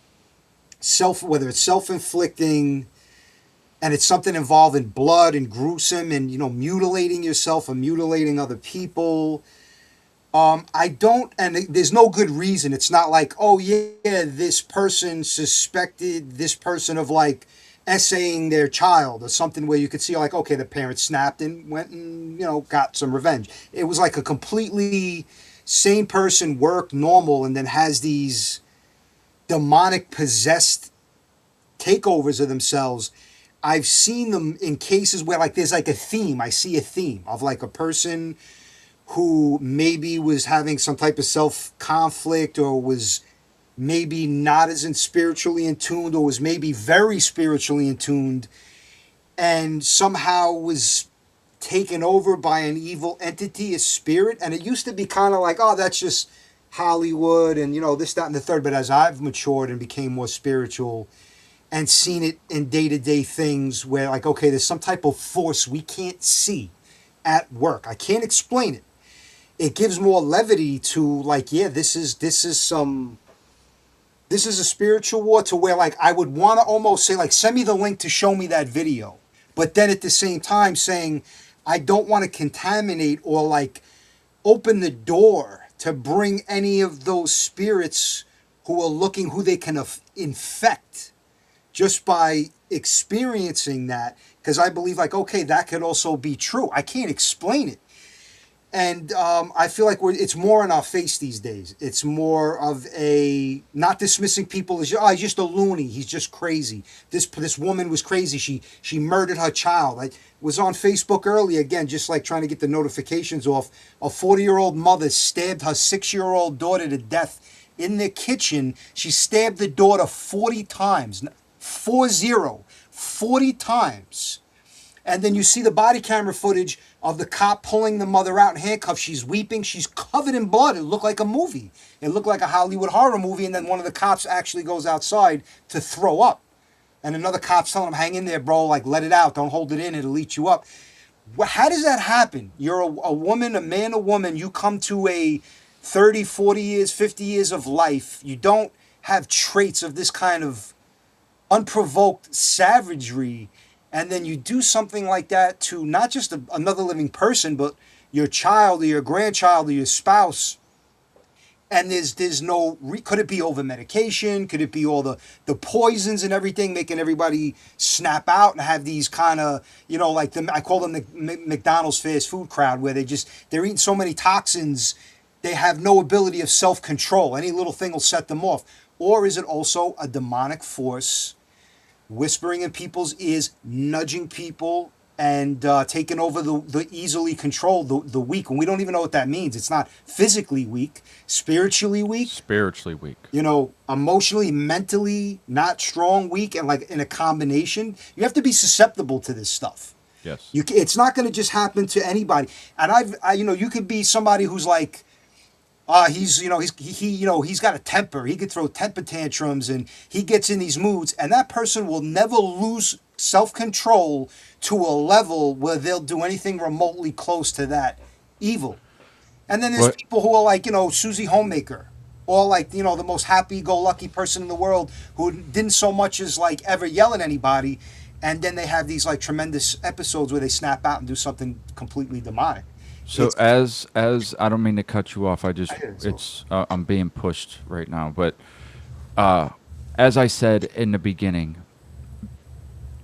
whether it's self-inflicting and it's something involving blood and gruesome and, mutilating yourself or mutilating other people. And there's no good reason. It's not like, oh yeah, this person suspected this person of like essaying their child or something where you could see like, okay, the parents snapped and went and, got some revenge. It was like a completely sane person, worked normal, and then has these demonic possessed takeovers of themselves. I've seen them in cases where like there's like a theme. I see a theme of like a person who maybe was having some type of self-conflict or was maybe not as spiritually in tuned or was maybe very spiritually in tuned and somehow was taken over by an evil entity, a spirit. And it used to be kind of like, oh, that's just Hollywood and, this, that, and the third. But as I've matured and became more spiritual and seen it in day-to-day things where like, okay, there's some type of force we can't see at work. I can't explain it. It gives more levity to like, yeah, this is a spiritual war, to where like I would want to almost say like, send me the link to show me that video. But then at the same time saying, I don't want to contaminate or like open the door to bring any of those spirits who are looking who they can infect just by experiencing that. Because I believe like, okay, that could also be true. I can't explain it. And I feel like it's more in our face these days. It's more of a not dismissing people as, oh, he's just a loony. He's just crazy. This woman was crazy. She murdered her child. I was on Facebook earlier, again, just like trying to get the notifications off. A 40-year-old mother stabbed her 6-year-old daughter to death in their kitchen. She stabbed the daughter 40 times. 40 times. And then you see the body camera footage of the cop pulling the mother out in handcuffs. She's weeping. She's covered in blood. It looked like a movie. It looked like a Hollywood horror movie. And then one of the cops actually goes outside to throw up. And another cop's telling him, hang in there, bro. Like, let it out. Don't hold it in. It'll eat you up. How does that happen? You're a woman, a man, a woman. You come to a 30, 40 years, 50 years of life. You don't have traits of this kind of unprovoked savagery, and then you do something like that to not just another living person, but your child or your grandchild or your spouse. And there's no, could it be over medication? Could it be all the poisons and everything making everybody snap out and have these kind of, like I call them the McDonald's fast food crowd, where they're eating so many toxins, they have no ability of self-control. Any little thing will set them off. Or is it also a demonic force whispering in people's ears, nudging people, and taking over the easily controlled, the weak? And we don't even know what that means. It's not physically weak, spiritually weak. Spiritually weak. Emotionally, mentally not strong, weak, and like in a combination. You have to be susceptible to this stuff. Yes. It's not going to just happen to anybody. And you could be somebody who's like, he's got a temper. He could throw temper tantrums and he gets in these moods, and that person will never lose self-control to a level where they'll do anything remotely close to that evil. And then there's people who are like, Susie Homemaker, or like, the most happy-go-lucky person in the world who didn't so much as like ever yell at anybody, and then they have these like tremendous episodes where they snap out and do something completely demonic. So as I don't mean to cut you off. I just I hear it, it's I'm being pushed right now. But as I said in the beginning,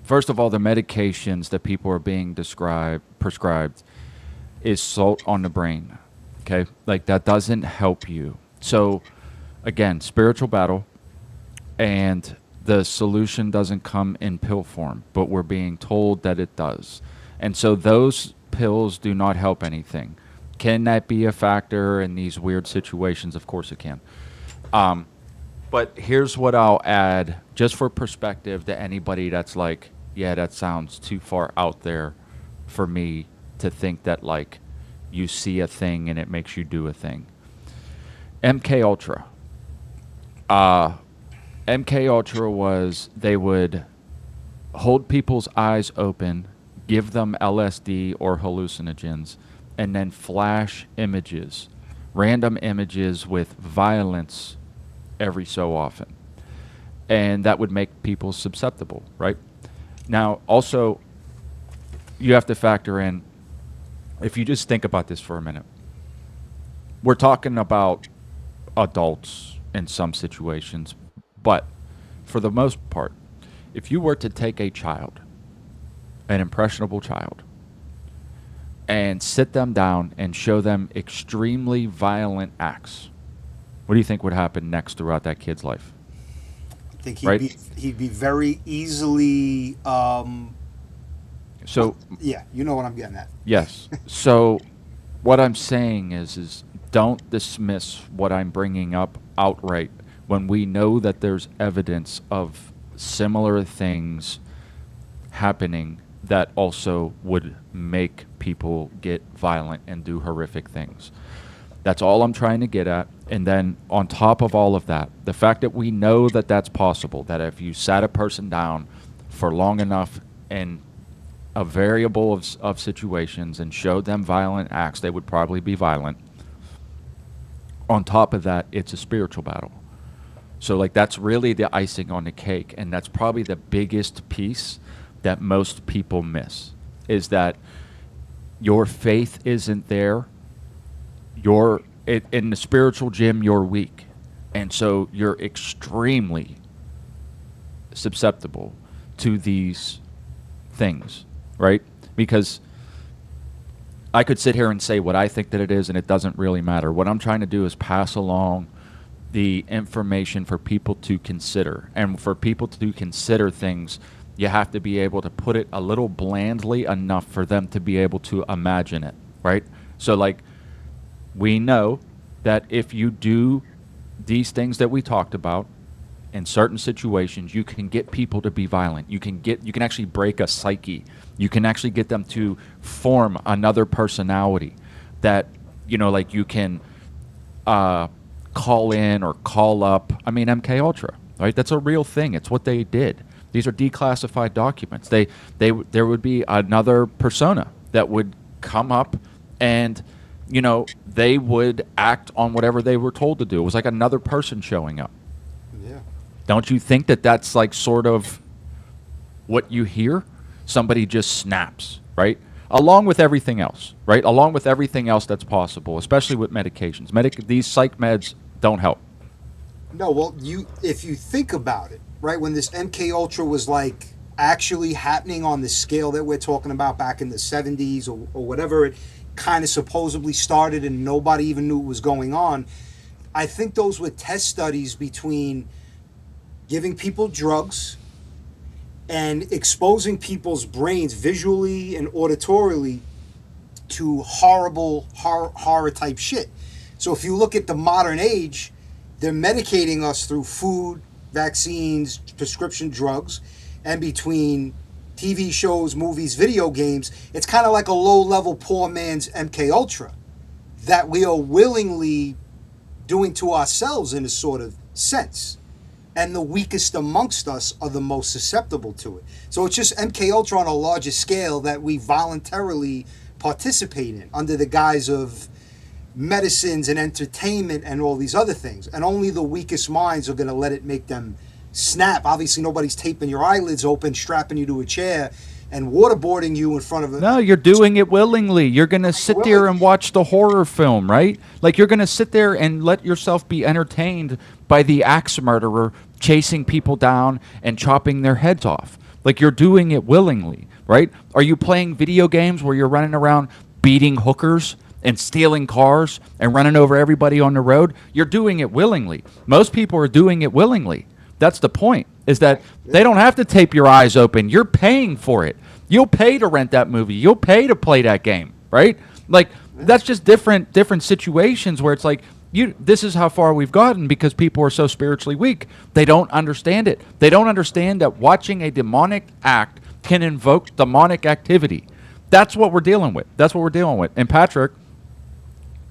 first of all, the medications that people are being prescribed is salt on the brain. Okay, like that doesn't help you. So again, spiritual battle, and the solution doesn't come in pill form, but we're being told that it does. And so those pills do not help anything. Can that be a factor in these weird situations? Of course it can. But here's what I'll add, just for perspective, to anybody that's like, yeah, that sounds too far out there for me to think that, like, you see a thing and it makes you do a thing. MK Ultra. MK Ultra was, they would hold people's eyes open, give them LSD or hallucinogens, and then flash images, random images with violence every so often. And that would make people susceptible, right? Now, also, you have to factor in, if you just think about this for a minute, we're talking about adults in some situations, but for the most part, if you were to take a child, an impressionable child, and sit them down and show them extremely violent acts, what do you think would happen next throughout that kid's life? I think Right. he'd be very easily. So, Yeah, you know what I'm getting at. yes. So, what I'm saying is don't dismiss what I'm bringing up outright when we know that there's evidence of similar things happening that also would make people get violent and do horrific things. That's all I'm trying to get at. And then on top of all of that, the fact that we know that that's possible, that if you sat a person down for long enough in a variable of situations and showed them violent acts, they would probably be violent. On top of that, it's a spiritual battle. So, like, that's really the icing on the cake. And that's probably the biggest piece that most people miss, is that your faith isn't there. In the spiritual gym, you're weak. And so you're extremely susceptible to these things, right? Because I could sit here and say what I think that it is, and it doesn't really matter. What I'm trying to do is pass along the information for people to consider. And for people to consider things, you have to be able to put it a little blandly enough for them to be able to imagine it, right? So, like, we know that if you do these things that we talked about in certain situations, you can get people to be violent. You can actually break a psyche. You can actually get them to form another personality that, like, you can call in or call up. I mean, MK Ultra, right? That's a real thing. It's what they did. These are declassified documents. There would be another persona that would come up, and they would act on whatever they were told to do. It was like another person showing up. Yeah. Don't you think that that's like sort of what you hear? Somebody just snaps, right? Along with everything else, right? Along with everything else that's possible, especially with medications. These psych meds don't help. No, well, if you think about it, right, when this MK Ultra was like actually happening on the scale that we're talking about back in the 70s or whatever it kind of supposedly started and nobody even knew what was going on, I think those were test studies between giving people drugs and exposing people's brains visually and auditorily to horrible horror type shit. So if you look at the modern age, they're medicating us through food, vaccines, prescription drugs, and between TV shows, movies, video games, it's kind of like a low-level poor man's MK Ultra that we are willingly doing to ourselves in a sort of sense. And the weakest amongst us are the most susceptible to it. So it's just MK Ultra on a larger scale that we voluntarily participate in under the guise of medicines and entertainment and all these other things. And only the weakest minds are going to let it make them snap. Obviously, nobody's taping your eyelids open, strapping you to a chair, and waterboarding you in front of a. No, you're doing it willingly. You're going to sit there and watch the horror film, right? Like you're going to sit there and let yourself be entertained by the axe murderer chasing people down and chopping their heads off. Like you're doing it willingly, right? Are you playing video games where you're running around beating hookers and stealing cars and running over everybody on the road? You're doing it willingly. Most people are doing it willingly. That's the point, is that they don't have to tape your eyes open. You're paying for it. You'll pay to rent that movie. You'll pay to play that game, right? Like that's just different situations where it's like this is how far we've gotten because people are so spiritually weak. They don't understand it. They don't understand that watching a demonic act can invoke demonic activity. That's what we're dealing with. That's what we're dealing with. And Patrick,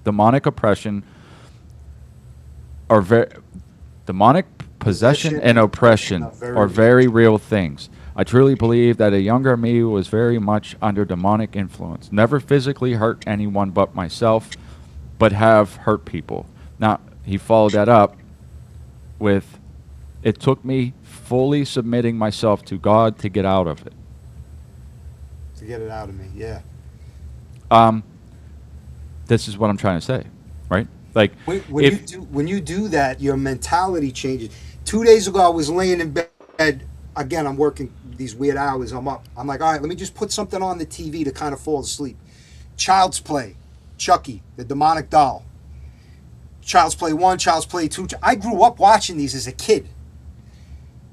demonic oppression demonic possession and oppression are very real things. I truly believe that a younger me was very much under demonic influence. Never physically hurt anyone but myself, but have hurt people. Now, he followed that up with, it took me fully submitting myself to God to get out of it. To get it out of me, yeah. This is what I'm trying to say, right? Like, when you do that, your mentality changes. 2 days ago, I was laying in bed. Again, I'm working these weird hours. I'm up. I'm like, all right, let me just put something on the TV to kind of fall asleep. Child's Play, Chucky, the demonic doll. Child's Play 1, Child's Play 2. I grew up watching these as a kid.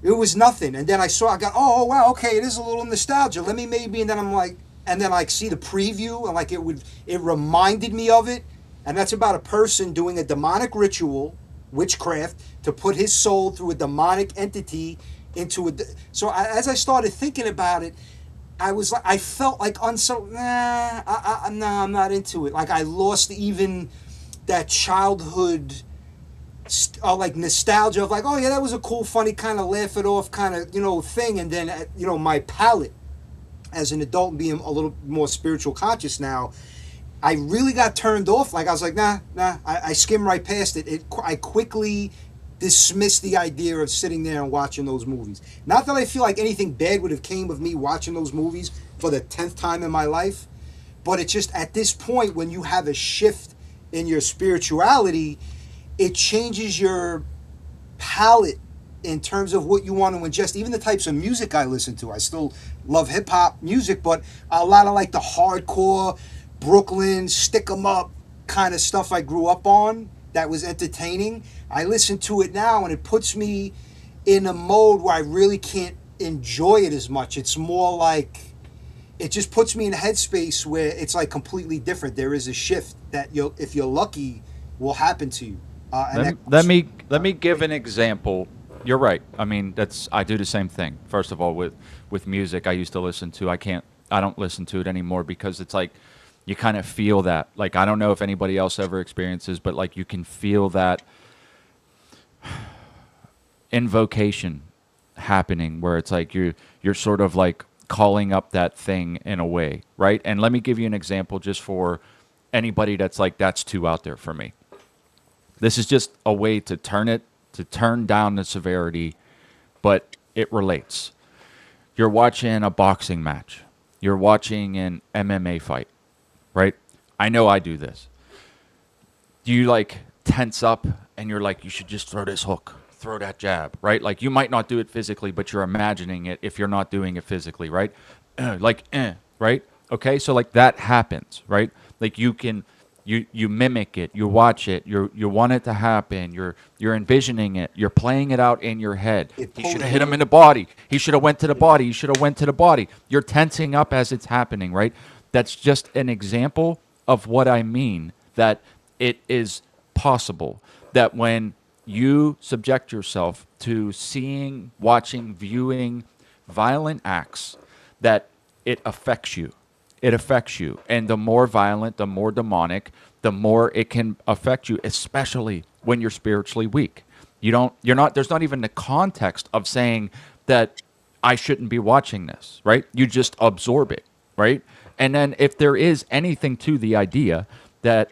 It was nothing. And then I got, oh, wow, okay, it is a little nostalgia. Let me maybe, and then I'm like, and then I see the preview, and like it reminded me of it. And that's about a person doing a demonic ritual, witchcraft, to put his soul through a demonic entity into a. So as I started thinking about it, I felt like I'm not into it. Like I lost even that childhood, like nostalgia of like, oh yeah, that was a cool, funny kind of laugh it off kind of thing. And then my palate as an adult and being a little more spiritual conscious now, I really got turned off. Like I was like, nah. I skimmed right past it. I quickly dismissed the idea of sitting there and watching those movies. Not that I feel like anything bad would have came of me watching those movies for the 10th time in my life, but it's just at this point when you have a shift in your spirituality, it changes your palette in terms of what you want to ingest. Even the types of music I listen to. I still love hip hop music, but a lot of like the hardcore Brooklyn, stick 'em up kind of stuff I grew up on that was entertaining. I listen to it now and it puts me in a mode where I really can't enjoy it as much. It's more like, it just puts me in a headspace where it's like completely different. There is a shift that if you're lucky, will happen to you. Let me give an example. You're right. I mean, I do the same thing. First of all, with music, I used to listen to. I don't listen to it anymore because it's like you kind of feel that. Like I don't know if anybody else ever experiences, but like you can feel that invocation happening where it's like you're sort of like calling up that thing in a way, right? And let me give you an example just for anybody that's like, that's too out there for me. This is just a way to turn down the severity, but it relates. You're watching a boxing match. You're watching an MMA fight, right? I know I do this. You like tense up and you're like, you should just throw this hook, throw that jab, right? Like you might not do it physically, but you're imagining it if you're not doing it physically, right? Right? Okay, so like that happens, right? Like you mimic it, you watch it, you want it to happen, you're envisioning it, you're playing it out in your head. He should have hit him in the body. He should have went to the body. He should have went to the body. You're tensing up as it's happening, right? That's just an example of what I mean, that it is possible that when you subject yourself to seeing, watching, viewing violent acts, that it affects you. It affects you. And the more violent, the more demonic, the more it can affect you, especially when you're spiritually weak. There's not even the context of saying that I shouldn't be watching this, right? You just absorb it, right? And then if there is anything to the idea that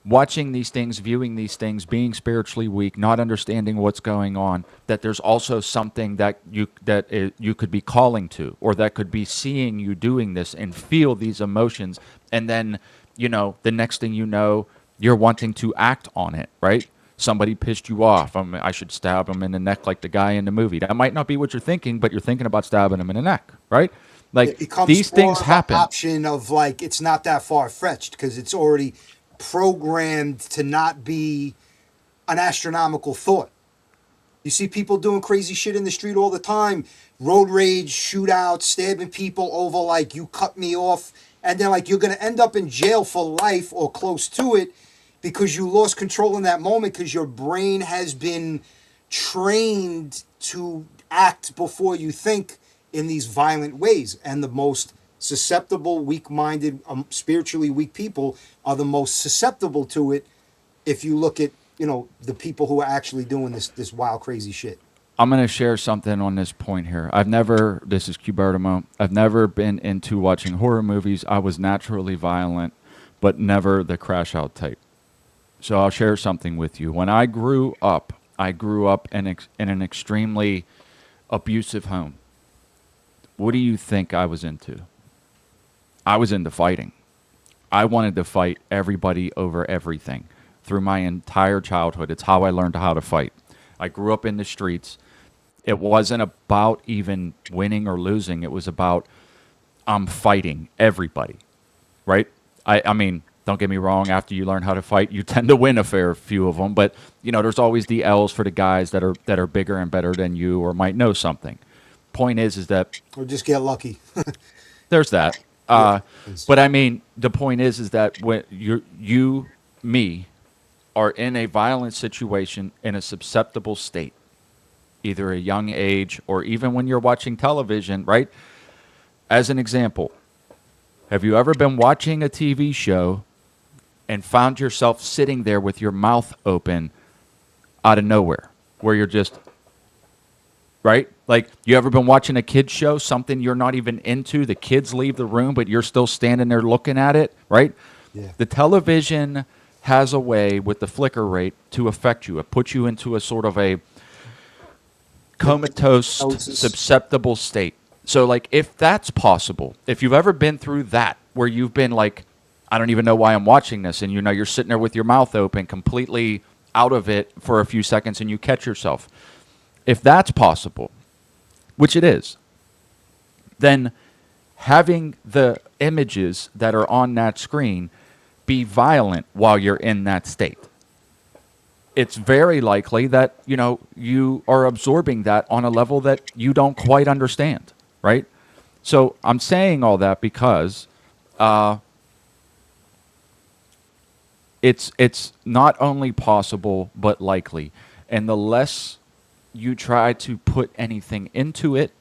watching these things, viewing these things, being spiritually weak, not understanding what's going on, that there's also something that you could be calling to, or that could be seeing you doing this and feel these emotions, and then, the next thing you know, you're wanting to act on it, right? Somebody pissed you off. I should stab him in the neck like the guy in the movie. That might not be what you're thinking, but you're thinking about stabbing him in the neck, right? Like, It becomes these more things of an happen. option of like it's not that far fetched because it's already programmed to not be an astronomical thought. You see people doing crazy shit in the street all the time, road rage, shootouts, stabbing people over like you cut me off, and then like you're gonna end up in jail for life or close to it because you lost control in that moment because your brain has been trained to act before you think in these violent ways. And the most susceptible, weak-minded, spiritually weak people are the most susceptible to it if you look at, the people who are actually doing this wild, crazy shit. I'm going to share something on this point here. This is Cubertimo. I've never been into watching horror movies. I was naturally violent, but never the crash out type. So I'll share something with you. When I grew up in an extremely abusive home. What do you think I was into? I was into fighting. I wanted to fight everybody over everything through my entire childhood. It's how I learned how to fight. I grew up in the streets. It wasn't about even winning or losing. It was about I'm fighting everybody, right? I mean, don't get me wrong. After you learn how to fight, you tend to win a fair few of them. But there's always the L's for the guys that are bigger and better than you or might know something. Point is that Or just get lucky. there's that. But I mean, the point is that when me, are in a violent situation in a susceptible state, either a young age or even when you're watching television, right? As an example, have you ever been watching a TV show and found yourself sitting there with your mouth open out of nowhere, where you're just, right? Like, you ever been watching a kid's show, something you're not even into, the kids leave the room, but you're still standing there looking at it, right? Yeah. The television has a way with the flicker rate to affect you. It puts you into a sort of a comatose, susceptible state. So, like, if that's possible, if you've ever been through that, where you've been like, I don't even know why I'm watching this, and you're sitting there with your mouth open, completely out of it for a few seconds, and you catch yourself. If that's possible, which it is, then having the images that are on that screen be violent while you're in that state, it's very likely that, you are absorbing that on a level that you don't quite understand, right? So I'm saying all that because it's not only possible, but likely. And the less you try to put anything into it,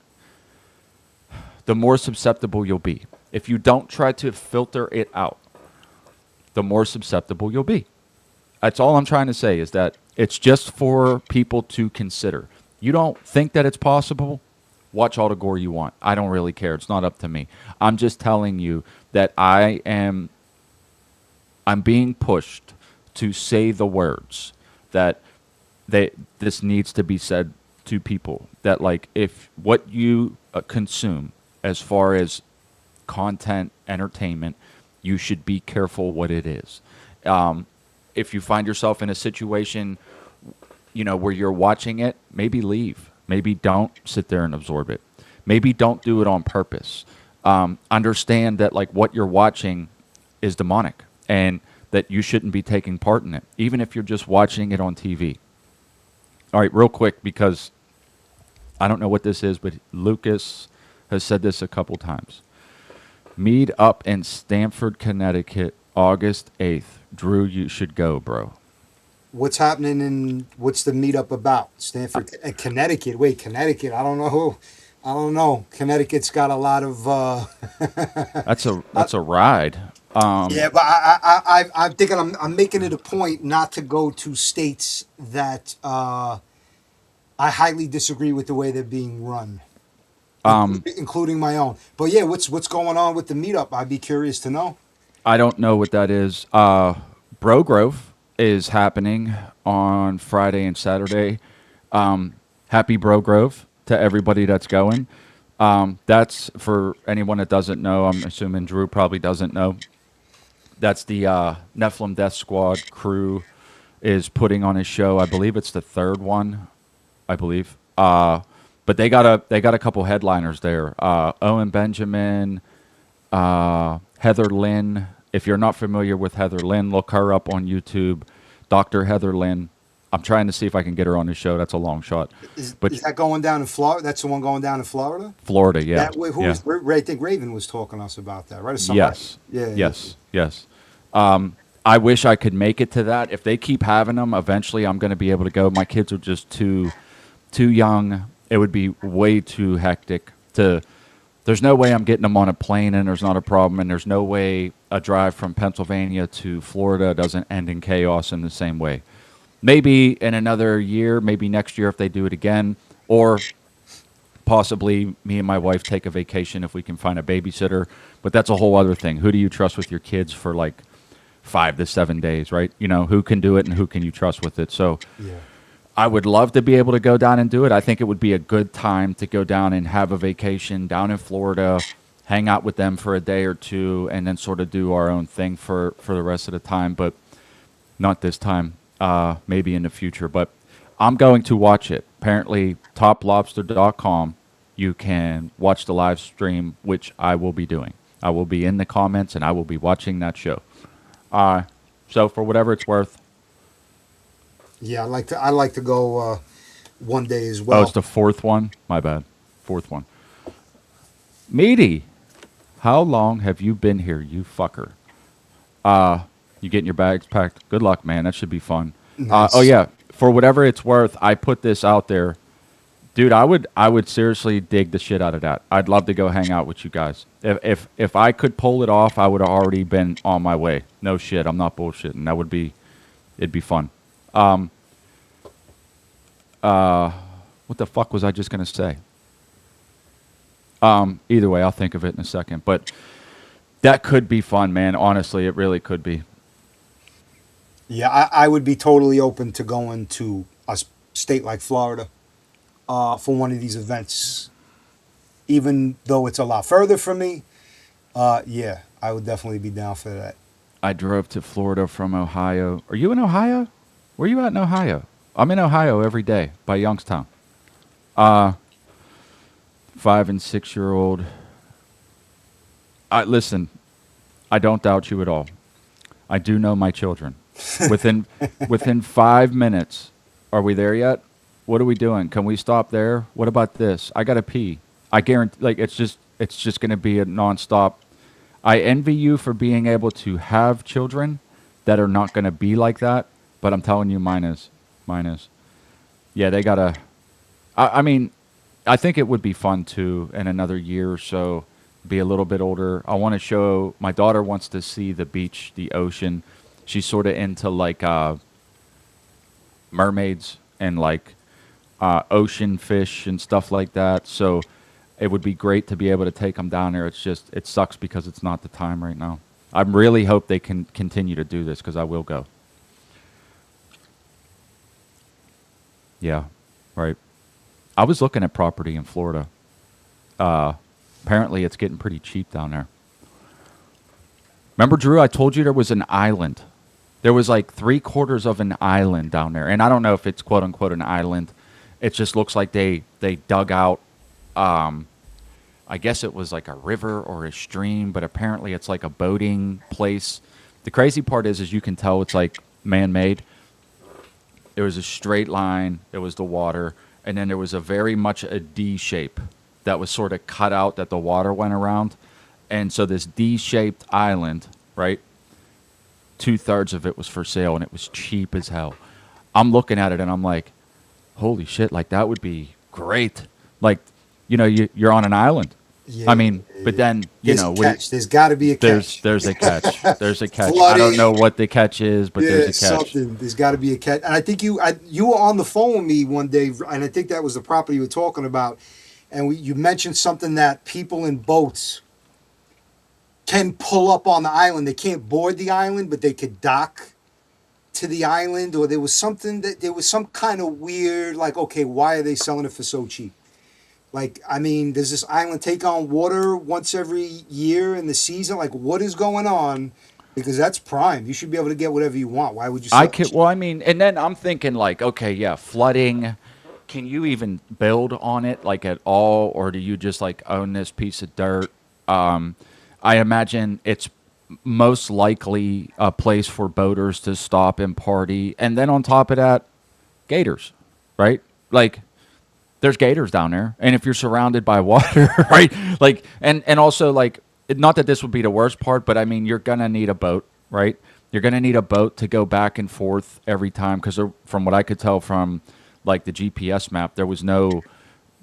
the more susceptible you'll be. If you don't try to filter it out, the more susceptible you'll be. That's all I'm trying to say, is that it's just for people to consider. You don't think that it's possible? Watch all the gore you want. I don't really care. It's not up to me. I'm just telling you that I'm being pushed to say the words that this needs to be said to people. That, like, if what you consume as far as content, entertainment, you should be careful what it is. If you find yourself in a situation, where you're watching it, maybe leave. Maybe don't sit there and absorb it. Maybe don't do it on purpose. Understand that, like, what you're watching is demonic, and that you shouldn't be taking part in it, even if you're just watching it on TV. All right, real quick, because I don't know what this is, but Lucas has said this a couple times. Meet up in Stamford, Connecticut, August 8th. Drew, you should go, bro. What's happening and what's the meetup about? Stanford and Connecticut. Wait, Connecticut. I don't know. Connecticut's got a lot of. That's a ride. Yeah, but I'm thinking I'm making it a point not to go to states that I highly disagree with the way they're being run, including my own. But yeah, what's going on with the meetup? I'd be curious to know. I don't know what that is. Bro Grove is happening on Friday and Saturday. Happy Bro Grove to everybody that's going. That's for anyone that doesn't know. I'm assuming Drew probably doesn't know. That's the Nephilim Death Squad crew is putting on a show. I believe it's the third one. I believe. But they got a couple headliners there. Owen Benjamin, Heather Lynn. If you're not familiar with Heather Lynn, look her up on YouTube. Dr. Heather Lynn. I'm trying to see if I can get her on the show. That's a long shot. Is But that going down in Florida? That's the one going down in Florida? Florida, yeah. That way, who yeah. was, Ray, I think Raven was talking to us about that, right? Or somebody? Yes. Yeah. Yes. I wish I could make it to that. If they keep having them, eventually I'm going to be able to go. My kids are just too young. It would be way too hectic to. There's no way I'm getting them on a plane, and there's not a problem. And there's no way a drive from Pennsylvania to Florida doesn't end in chaos in the same way. Maybe in another year, maybe next year if they do it again, or possibly me and my wife take a vacation if we can find a babysitter. But that's a whole other thing. Who do you trust with your kids for like 5 to 7 days, right? You know, who can do it and who can you trust with it? So Yeah. I would love to be able to go down and do it. I think it would be a good time to go down and have a vacation down in Florida, hang out with them for a day or two, and then sort of do our own thing for the rest of the time. But not this time. Maybe in the future. But I'm going to watch it. Apparently, toplobster.com, you can watch the live stream, which I will be doing. I will be in the comments, and I will be watching that show. So for whatever it's worth. Yeah, I like to go one day as Oh, well. it's the fourth one? My bad. Fourth one. Meaty, how long have you been here, you fucker? You getting your bags packed? Good luck, man. That should be fun. Nice. Oh yeah, for whatever it's worth, I put this out there, dude. I would seriously dig the shit out of that. I'd love to go hang out with you guys. If I could pull it off, I would have already been on my way. No shit, I'm not bullshitting. It'd be fun. What the fuck was I just gonna say? Either way, I'll think of it in a second. But that could be fun, man. Honestly, it really could be. Yeah, I would be totally open to going to a state like Florida for one of these events. Even though it's a lot further from me, yeah, I would definitely be down for that. I drove to Florida from Ohio. Are you in Ohio? Where you at in Ohio? I'm in Ohio every day by Youngstown. 5 and 6 year old. Listen, I don't doubt you at all. I do know my children. Within 5 minutes, are we there yet? What are we doing? Can we stop there? What about this? I gotta pee. I guarantee, like it's just gonna be a nonstop. I envy you for being able to have children that are not gonna be like that. But I'm telling you, mine is. Yeah, they gotta. I mean, I think it would be fun too in another year or so. Be a little bit older. I want to show. My daughter wants to see the beach, the ocean. She's sort of into like mermaids and like ocean fish and stuff like that. So it would be great to be able to take them down there. It's just it sucks because it's not the time right now. I really hope they can continue to do this because I will go. Yeah, right. I was looking at property in Florida. Apparently, it's getting pretty cheap down there. Remember, Drew, I told you there was an island. There was like 3/4 of an island down there. And I don't know if it's quote unquote an island. It just looks like they dug out, I guess it was like a river or a stream, but apparently it's like a boating place. The crazy part is you can tell it's like man-made. There was a straight line, there was the water, and then there was a very much a D shape that was sort of cut out that the water went around. And so this D-shaped island, right, 2/3 of it was for sale, and it was cheap as hell. I'm looking at it, and I'm like, holy shit, like, that would be great. Like, you know, you're on an island. Yeah, I mean, but then, you There's know, a catch. There's got to be a catch. there's a catch. There's a catch. I Flooding. don't know what the catch is, but Yeah, there's a catch. something. There's got to be a catch. And I think you were on the phone with me one day, and I think that was the property you were talking about. And you mentioned something that people in boats can pull up on the island. They can't board the island, but they could dock to the island, or there was something that there was some kind of weird, like, okay, why are they selling it for so cheap? Like, I mean, does this island take on water once every year in the season? Like, what is going on? Because that's prime. You should be able to get whatever you want. Why would you? Sell I it could. cheap? Well, I mean, and then I'm thinking like, okay, yeah, flooding. Can you even build on it like at all, or do you just like own this piece of dirt? I imagine it's most likely a place for boaters to stop and party, and then on top of that, gators, right? Like, there's gators down there, and if you're surrounded by water, right? Like, and also like, not that this would be the worst part, but I mean, you're gonna need a boat, right? You're gonna need a boat to go back and forth every time, because from what I could tell from like the GPS map, there was no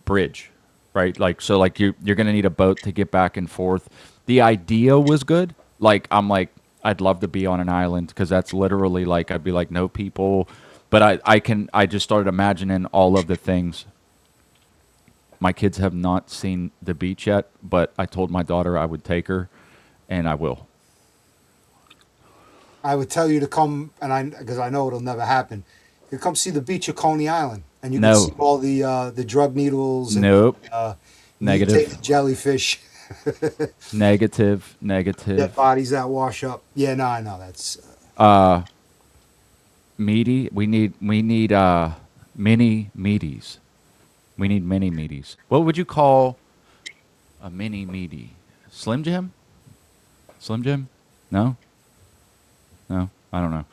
bridge, right? Like, so like you're gonna need a boat to get back and forth. The idea was good. Like, I'm like, I'd love to be on an island, because that's literally like, I'd be like, no people, but I just started imagining all of the things. My kids have not seen the beach yet, but I told my daughter I would take her, and I will. I would tell you to come, and because I know it'll never happen. You come see the beach of Coney Island, and you can No. see all the drug needles. And, Nope. you can Negative. take the jellyfish, Negative. dead bodies that wash up. Yeah, no, I know that's. Meaty. We need mini meaties. We need mini meaties. What would you call a mini meaty? Slim Jim? Slim Jim? No? No? I don't know.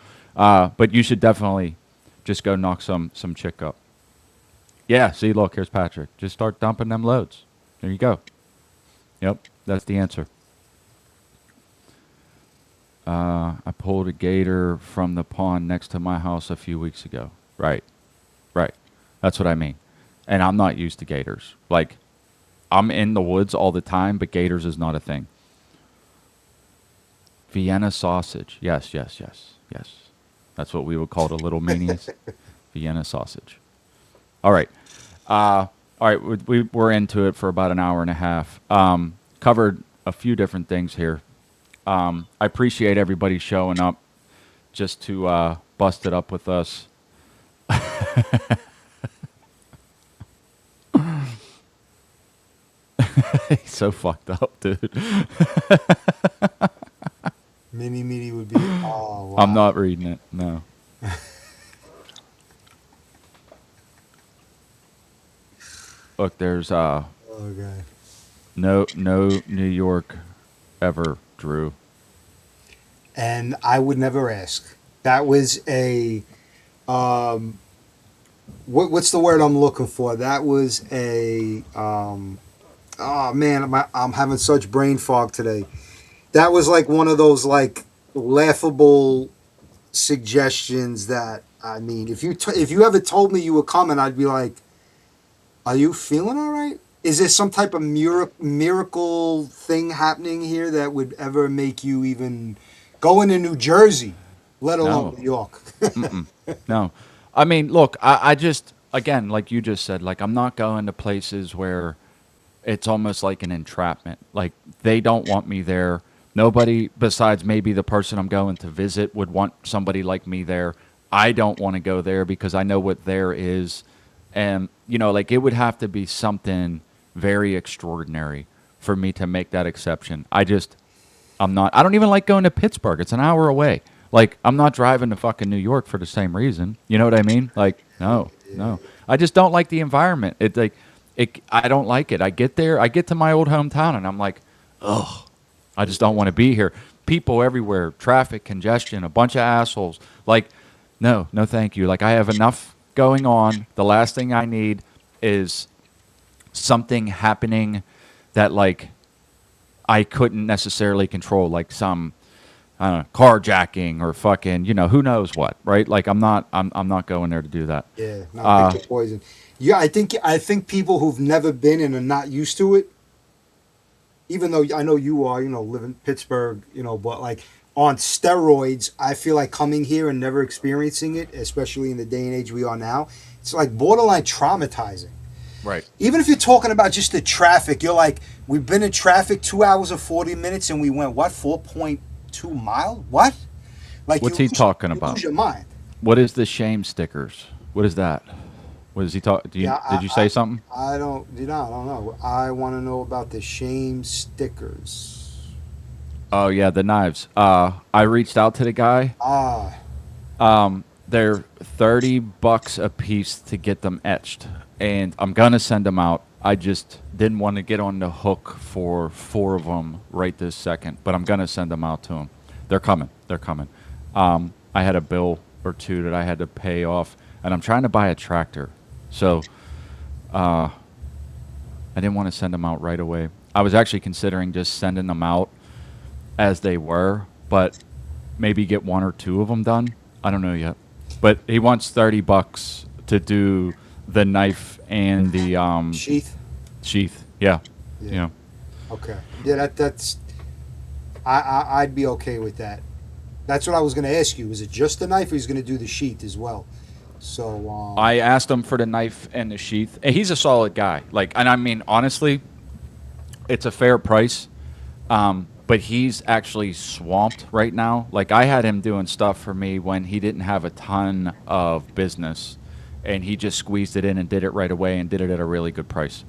But you should definitely just go knock some chick up. Yeah, see, look, here's Patrick. Just start dumping them loads. There you go. Yep, that's the answer. I pulled a gator from the pond next to my house a few weeks ago. Right. That's what I mean. And I'm not used to gators. Like, I'm in the woods all the time, but gators is not a thing. Vienna sausage. Yes. That's what we would call the little minis. Vienna sausage. All right. We're into it for about an hour and a half. Covered a few different things here. I appreciate everybody showing up just to bust it up with us. He's so fucked up, dude. Mini meaty would be. Oh, wow. I'm not reading it. No. Look, there's Okay. no New York ever, Drew. And I would never ask. That was a. What's the word I'm looking for? That was a. Oh man, I'm having such brain fog today. That was like one of those like laughable suggestions that, I mean, if you ever told me you were coming, I'd be like, "Are you feeling all right? Is there some type of miracle thing happening here that would ever make you even go into New Jersey, let alone No. New York?" No. I mean, look, I just, again, like you just said, like, I'm not going to places where it's almost like an entrapment. Like, they don't want me there. Nobody besides maybe the person I'm going to visit would want somebody like me there. I don't want to go there because I know what there is. And, you know, like, it would have to be something very extraordinary for me to make that exception. I don't even like going to Pittsburgh. It's an hour away. Like, I'm not driving to fucking New York for the same reason. You know what I mean? Like, no. I just don't like the environment. I don't like it. I get there, I get to my old hometown, and I'm like, ugh, I just don't want to be here. People everywhere, traffic, congestion, a bunch of assholes. Like, no, thank you. Like, I have enough going on. The last thing I need is something happening that, like, I couldn't necessarily control, like some, I don't know, carjacking or fucking, you know, who knows what, right? Like, I'm not going there to do that. Yeah, no, pick your poison. Yeah, I think people who've never been and are not used to it, even though I know you are, you know, live in Pittsburgh, you know, but like on steroids, I feel like coming here and never experiencing it, especially in the day and age we are now, it's like borderline traumatizing. Right. Even if you're talking about just the traffic, you're like, we've been in traffic 2 hours and 40 minutes and we went, what, 4.2 miles? What? Like, What's he talking you about? lose your mind. What is the shame stickers? What is that? What does he talk? Did you say something? I don't. I don't know. I want to know about the shame stickers. Oh yeah, the knives. I reached out to the guy. Ah, They're $30 a piece to get them etched, and I'm gonna send them out. I just didn't want to get on the hook for 4 of them right this second, but I'm gonna send them out to him. They're coming. They're coming. I had a bill or two that I had to pay off, and I'm trying to buy a tractor, so I didn't want to send them out right away. I was actually considering just sending them out as they were, but maybe get 1 or 2 of them done. I don't know yet. But he wants $30 to do the knife and the sheath. sheath. Yeah. Yeah. Yeah. Okay. Yeah, that's. I'd be okay with that. That's what I was going to ask you. Is it just the knife, or he's going to do the sheath as well? So. I asked him for the knife and the sheath. And he's a solid guy. Like, and I mean, honestly, it's a fair price. But he's actually swamped right now. Like, I had him doing stuff for me when he didn't have a ton of business, and he just squeezed it in and did it right away and did it at a really good price.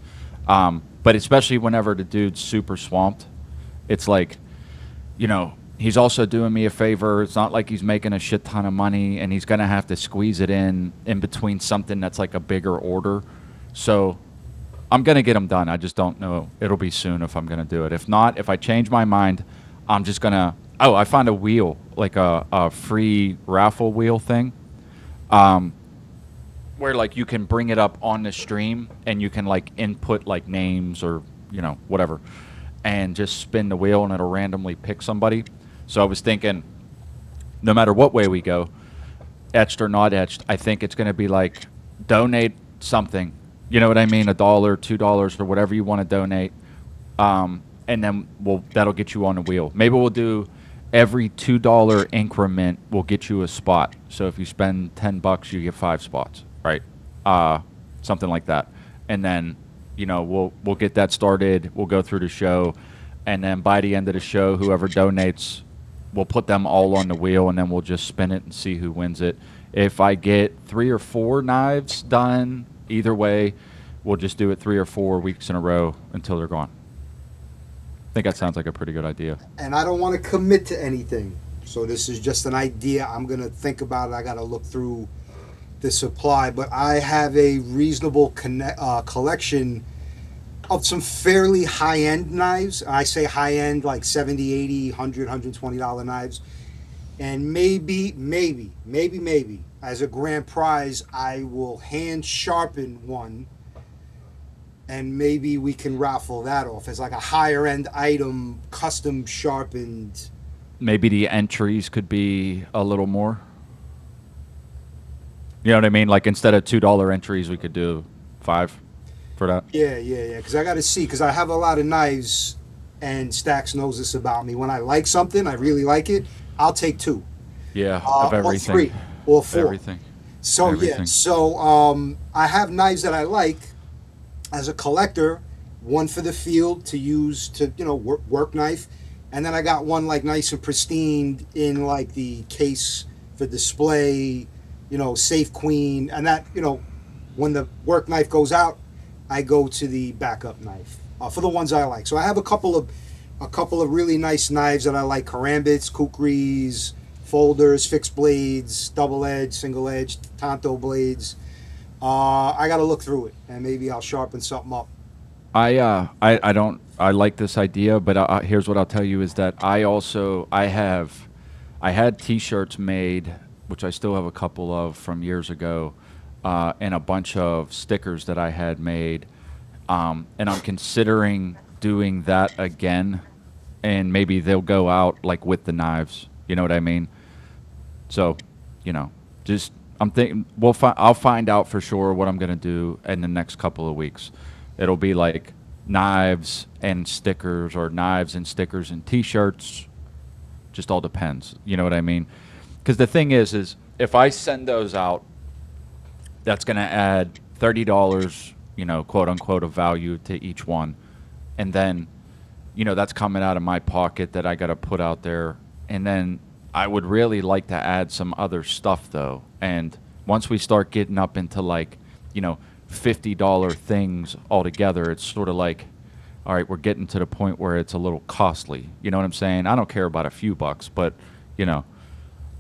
But especially whenever the dude's super swamped, it's like, you know, he's also doing me a favor. It's not like he's making a shit ton of money, and he's going to have to squeeze it in between something that's like a bigger order. So I'm going to get them done. I just don't know. It'll be soon if I'm going to do it. If not, if I change my mind, I'm just going to... Oh, I found a wheel, like a free raffle wheel thing, where like you can bring it up on the stream and you can like input like names or, you know, whatever, and just spin the wheel and it'll randomly pick somebody. So I was thinking, no matter what way we go, etched or not etched, I think it's going to be like donate something. You know what I mean? $1, $2, or whatever you want to donate, and then that'll get you on the wheel. Maybe we'll do every $2 increment will get you a spot. So if you spend $10, you get 5 spots, right? Something like that. And then, you know, we'll get that started. We'll go through the show, and then by the end of the show, whoever donates, we'll put them all on the wheel, and then we'll just spin it and see who wins it. If I get 3 or 4 knives done, either way, we'll just do it 3 or 4 weeks in a row until they're gone. I think that sounds like a pretty good idea. And I don't want to commit to anything. So this is just an idea. I'm going to think about it. I got to look through the supply. But I have a reasonable collection of some fairly high-end knives. I say high-end, like $70, $80, $100, $120 knives. And maybe, as a grand prize, I will hand sharpen one, and maybe we can raffle that off as like a higher end item, custom sharpened. Maybe the entries could be a little more. You know what I mean? Like instead of $2 entries, we could do 5 for that. Yeah. Because I got to see, because I have a lot of knives, and Stax knows this about me. When I like something, I really like it, I'll take 2. Yeah, of everything. Or 3, or 4. Everything. So Everything. yeah, so I have knives that I like as a collector. One for the field to use to, you know, work knife, and then I got one like nice and pristine in like the case for display, you know, safe queen, and that, you know, when the work knife goes out, I go to the backup knife for the ones I like. So I have a couple of really nice knives that I like: karambits, kukris, folders, fixed blades, double edge, single edge, tanto blades. I got to look through it, and maybe I'll sharpen something up. I like this idea, but here's what I'll tell you is that I had T-shirts made, which I still have a couple of from years ago, and a bunch of stickers that I had made, and I'm considering doing that again, and maybe they'll go out like with the knives. You know what I mean? So, you know, just I'm thinking I'll find out for sure what I'm gonna do in the next couple of weeks. It'll be like knives and stickers, or knives and stickers and T-shirts. Just all depends. You know what I mean? Because the thing is if I send those out, that's gonna add $30, you know, quote unquote, of value to each one, and then, you know, that's coming out of my pocket that I got to put out there. And then I would really like to add some other stuff though. And once we start getting up into like, $50 things altogether, it's sort of like, all right, we're getting to the point where it's a little costly. You know what I'm saying? I don't care about a few bucks, but I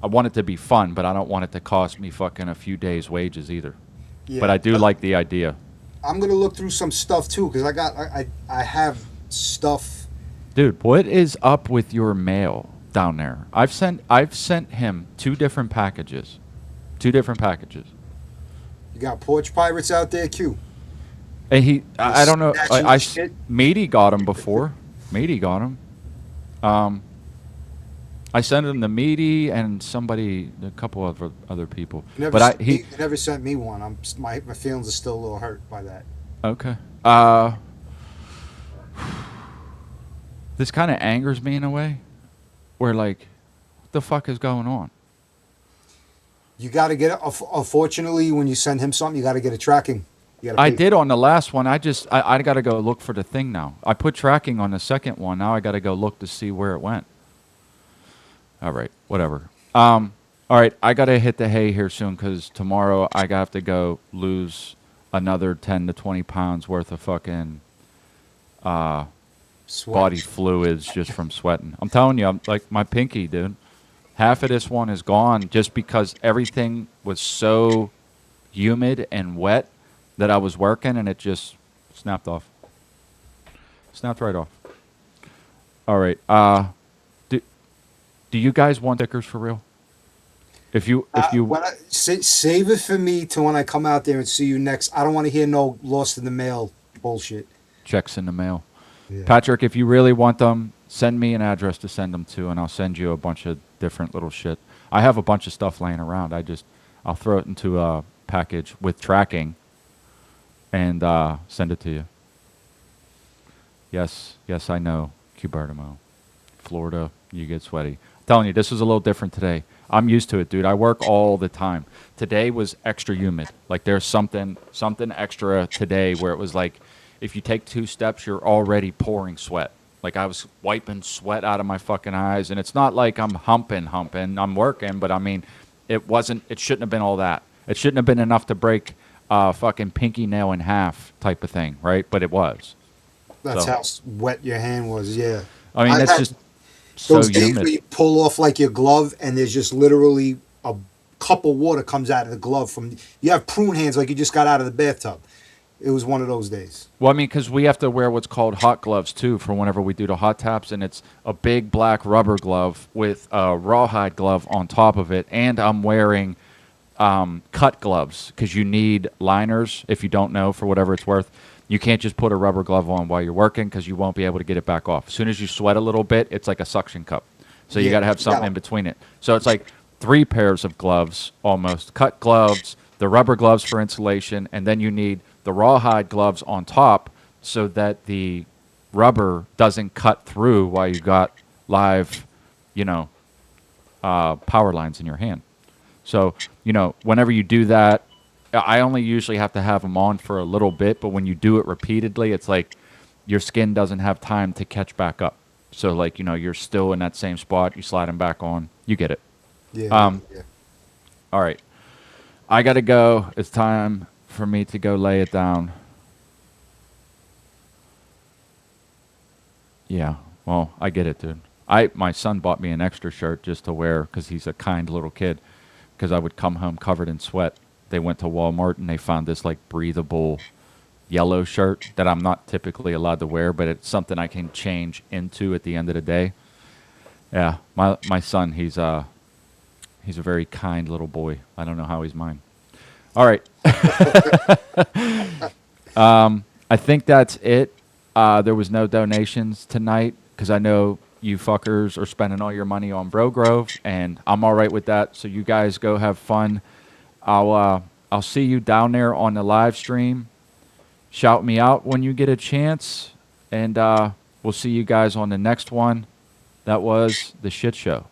want it to be fun, but I don't want it to cost me fucking a few days' wages either. Yeah. But I do like the idea. I'm gonna look through some stuff too, because I have stuff. Dude, what is up with your mail down there? I've sent him two different packages. You got porch pirates out there, Q. And I don't know. Snatching shit? Meaty got him before. Meaty got him. I sent him to Meaty and a couple of other people. He never sent me one. My feelings are still a little hurt by that. Okay. This kind of angers me in a way, where like, what the fuck is going on? You got to get. Unfortunately, when you send him something, you got to get a tracking. I did on the last one. I got to go look for the thing now. I put tracking on the second one. Now I got to go look to see where it went. All right, whatever. All right, I got to hit the hay here soon because tomorrow I have to go lose another 10 to 20 pounds worth of fucking body fluids just from sweating. I'm telling you, I'm like my pinky, dude. Half of this one is gone just because everything was so humid and wet that I was working and it just snapped off. Snapped right off. All right. Do you guys want stickers for real? If you save it for me to when I come out there and see you next. I don't want to hear no lost in the mail bullshit. Checks in the mail. Yeah. Patrick, if you really want them, send me an address to send them to, and I'll send you a bunch of different little shit. I have a bunch of stuff laying around. I'll throw it into a package with tracking and send it to you. Yes, I know, Cubertimo. Florida, you get sweaty. I'm telling you, this is a little different today. I'm used to it, dude. I work all the time. Today was extra humid. Like there's something extra today where it was like, if you take 2 steps, you're already pouring sweat. Like I was wiping sweat out of my fucking eyes, and it's not like I'm humping. I'm working, but I mean, it shouldn't have been all that. It shouldn't have been enough to break fucking pinky nail in half type of thing, right? But it was. That's how wet your hand was, yeah. I mean, that's just so those days humid. where you pull off like your glove and there's just literally a cup of water comes out of the glove you have prune hands like you just got out of the bathtub. It was one of those days. Well, I mean, because we have to wear what's called hot gloves, too, for whenever we do the hot taps, and it's a big black rubber glove with a rawhide glove on top of it, and I'm wearing cut gloves because you need liners, if you don't know, for whatever it's worth. You can't just put a rubber glove on while you're working because you won't be able to get it back off. As soon as you sweat a little bit, it's like a suction cup. So you got to have something in between it. So it's like 3 pairs of gloves, almost. Cut gloves, the rubber gloves for insulation, and then you need the rawhide gloves on top so that the rubber doesn't cut through while you got live, power lines in your hand. So, whenever you do that, I only usually have to have them on for a little bit, but when you do it repeatedly, it's like your skin doesn't have time to catch back up. So, like, you're still in that same spot. You slide them back on. You get it. Yeah. All right. I got to go. It's time for me to go lay it down. Yeah. Well, I get it, dude. My son bought me an extra shirt just to wear because he's a kind little kid. Because I would come home covered in sweat. They went to Walmart and they found this like breathable yellow shirt that I'm not typically allowed to wear, but it's something I can change into at the end of the day. Yeah, my son, he's a very kind little boy. I don't know how he's mine. All right. I think that's it. There was no donations tonight because I know you fuckers are spending all your money on Bro Grove, and I'm all right with that. So you guys go have fun. I'll see you down there on the live stream. Shout me out when you get a chance, and we'll see you guys on the next one. That was The Shit Show.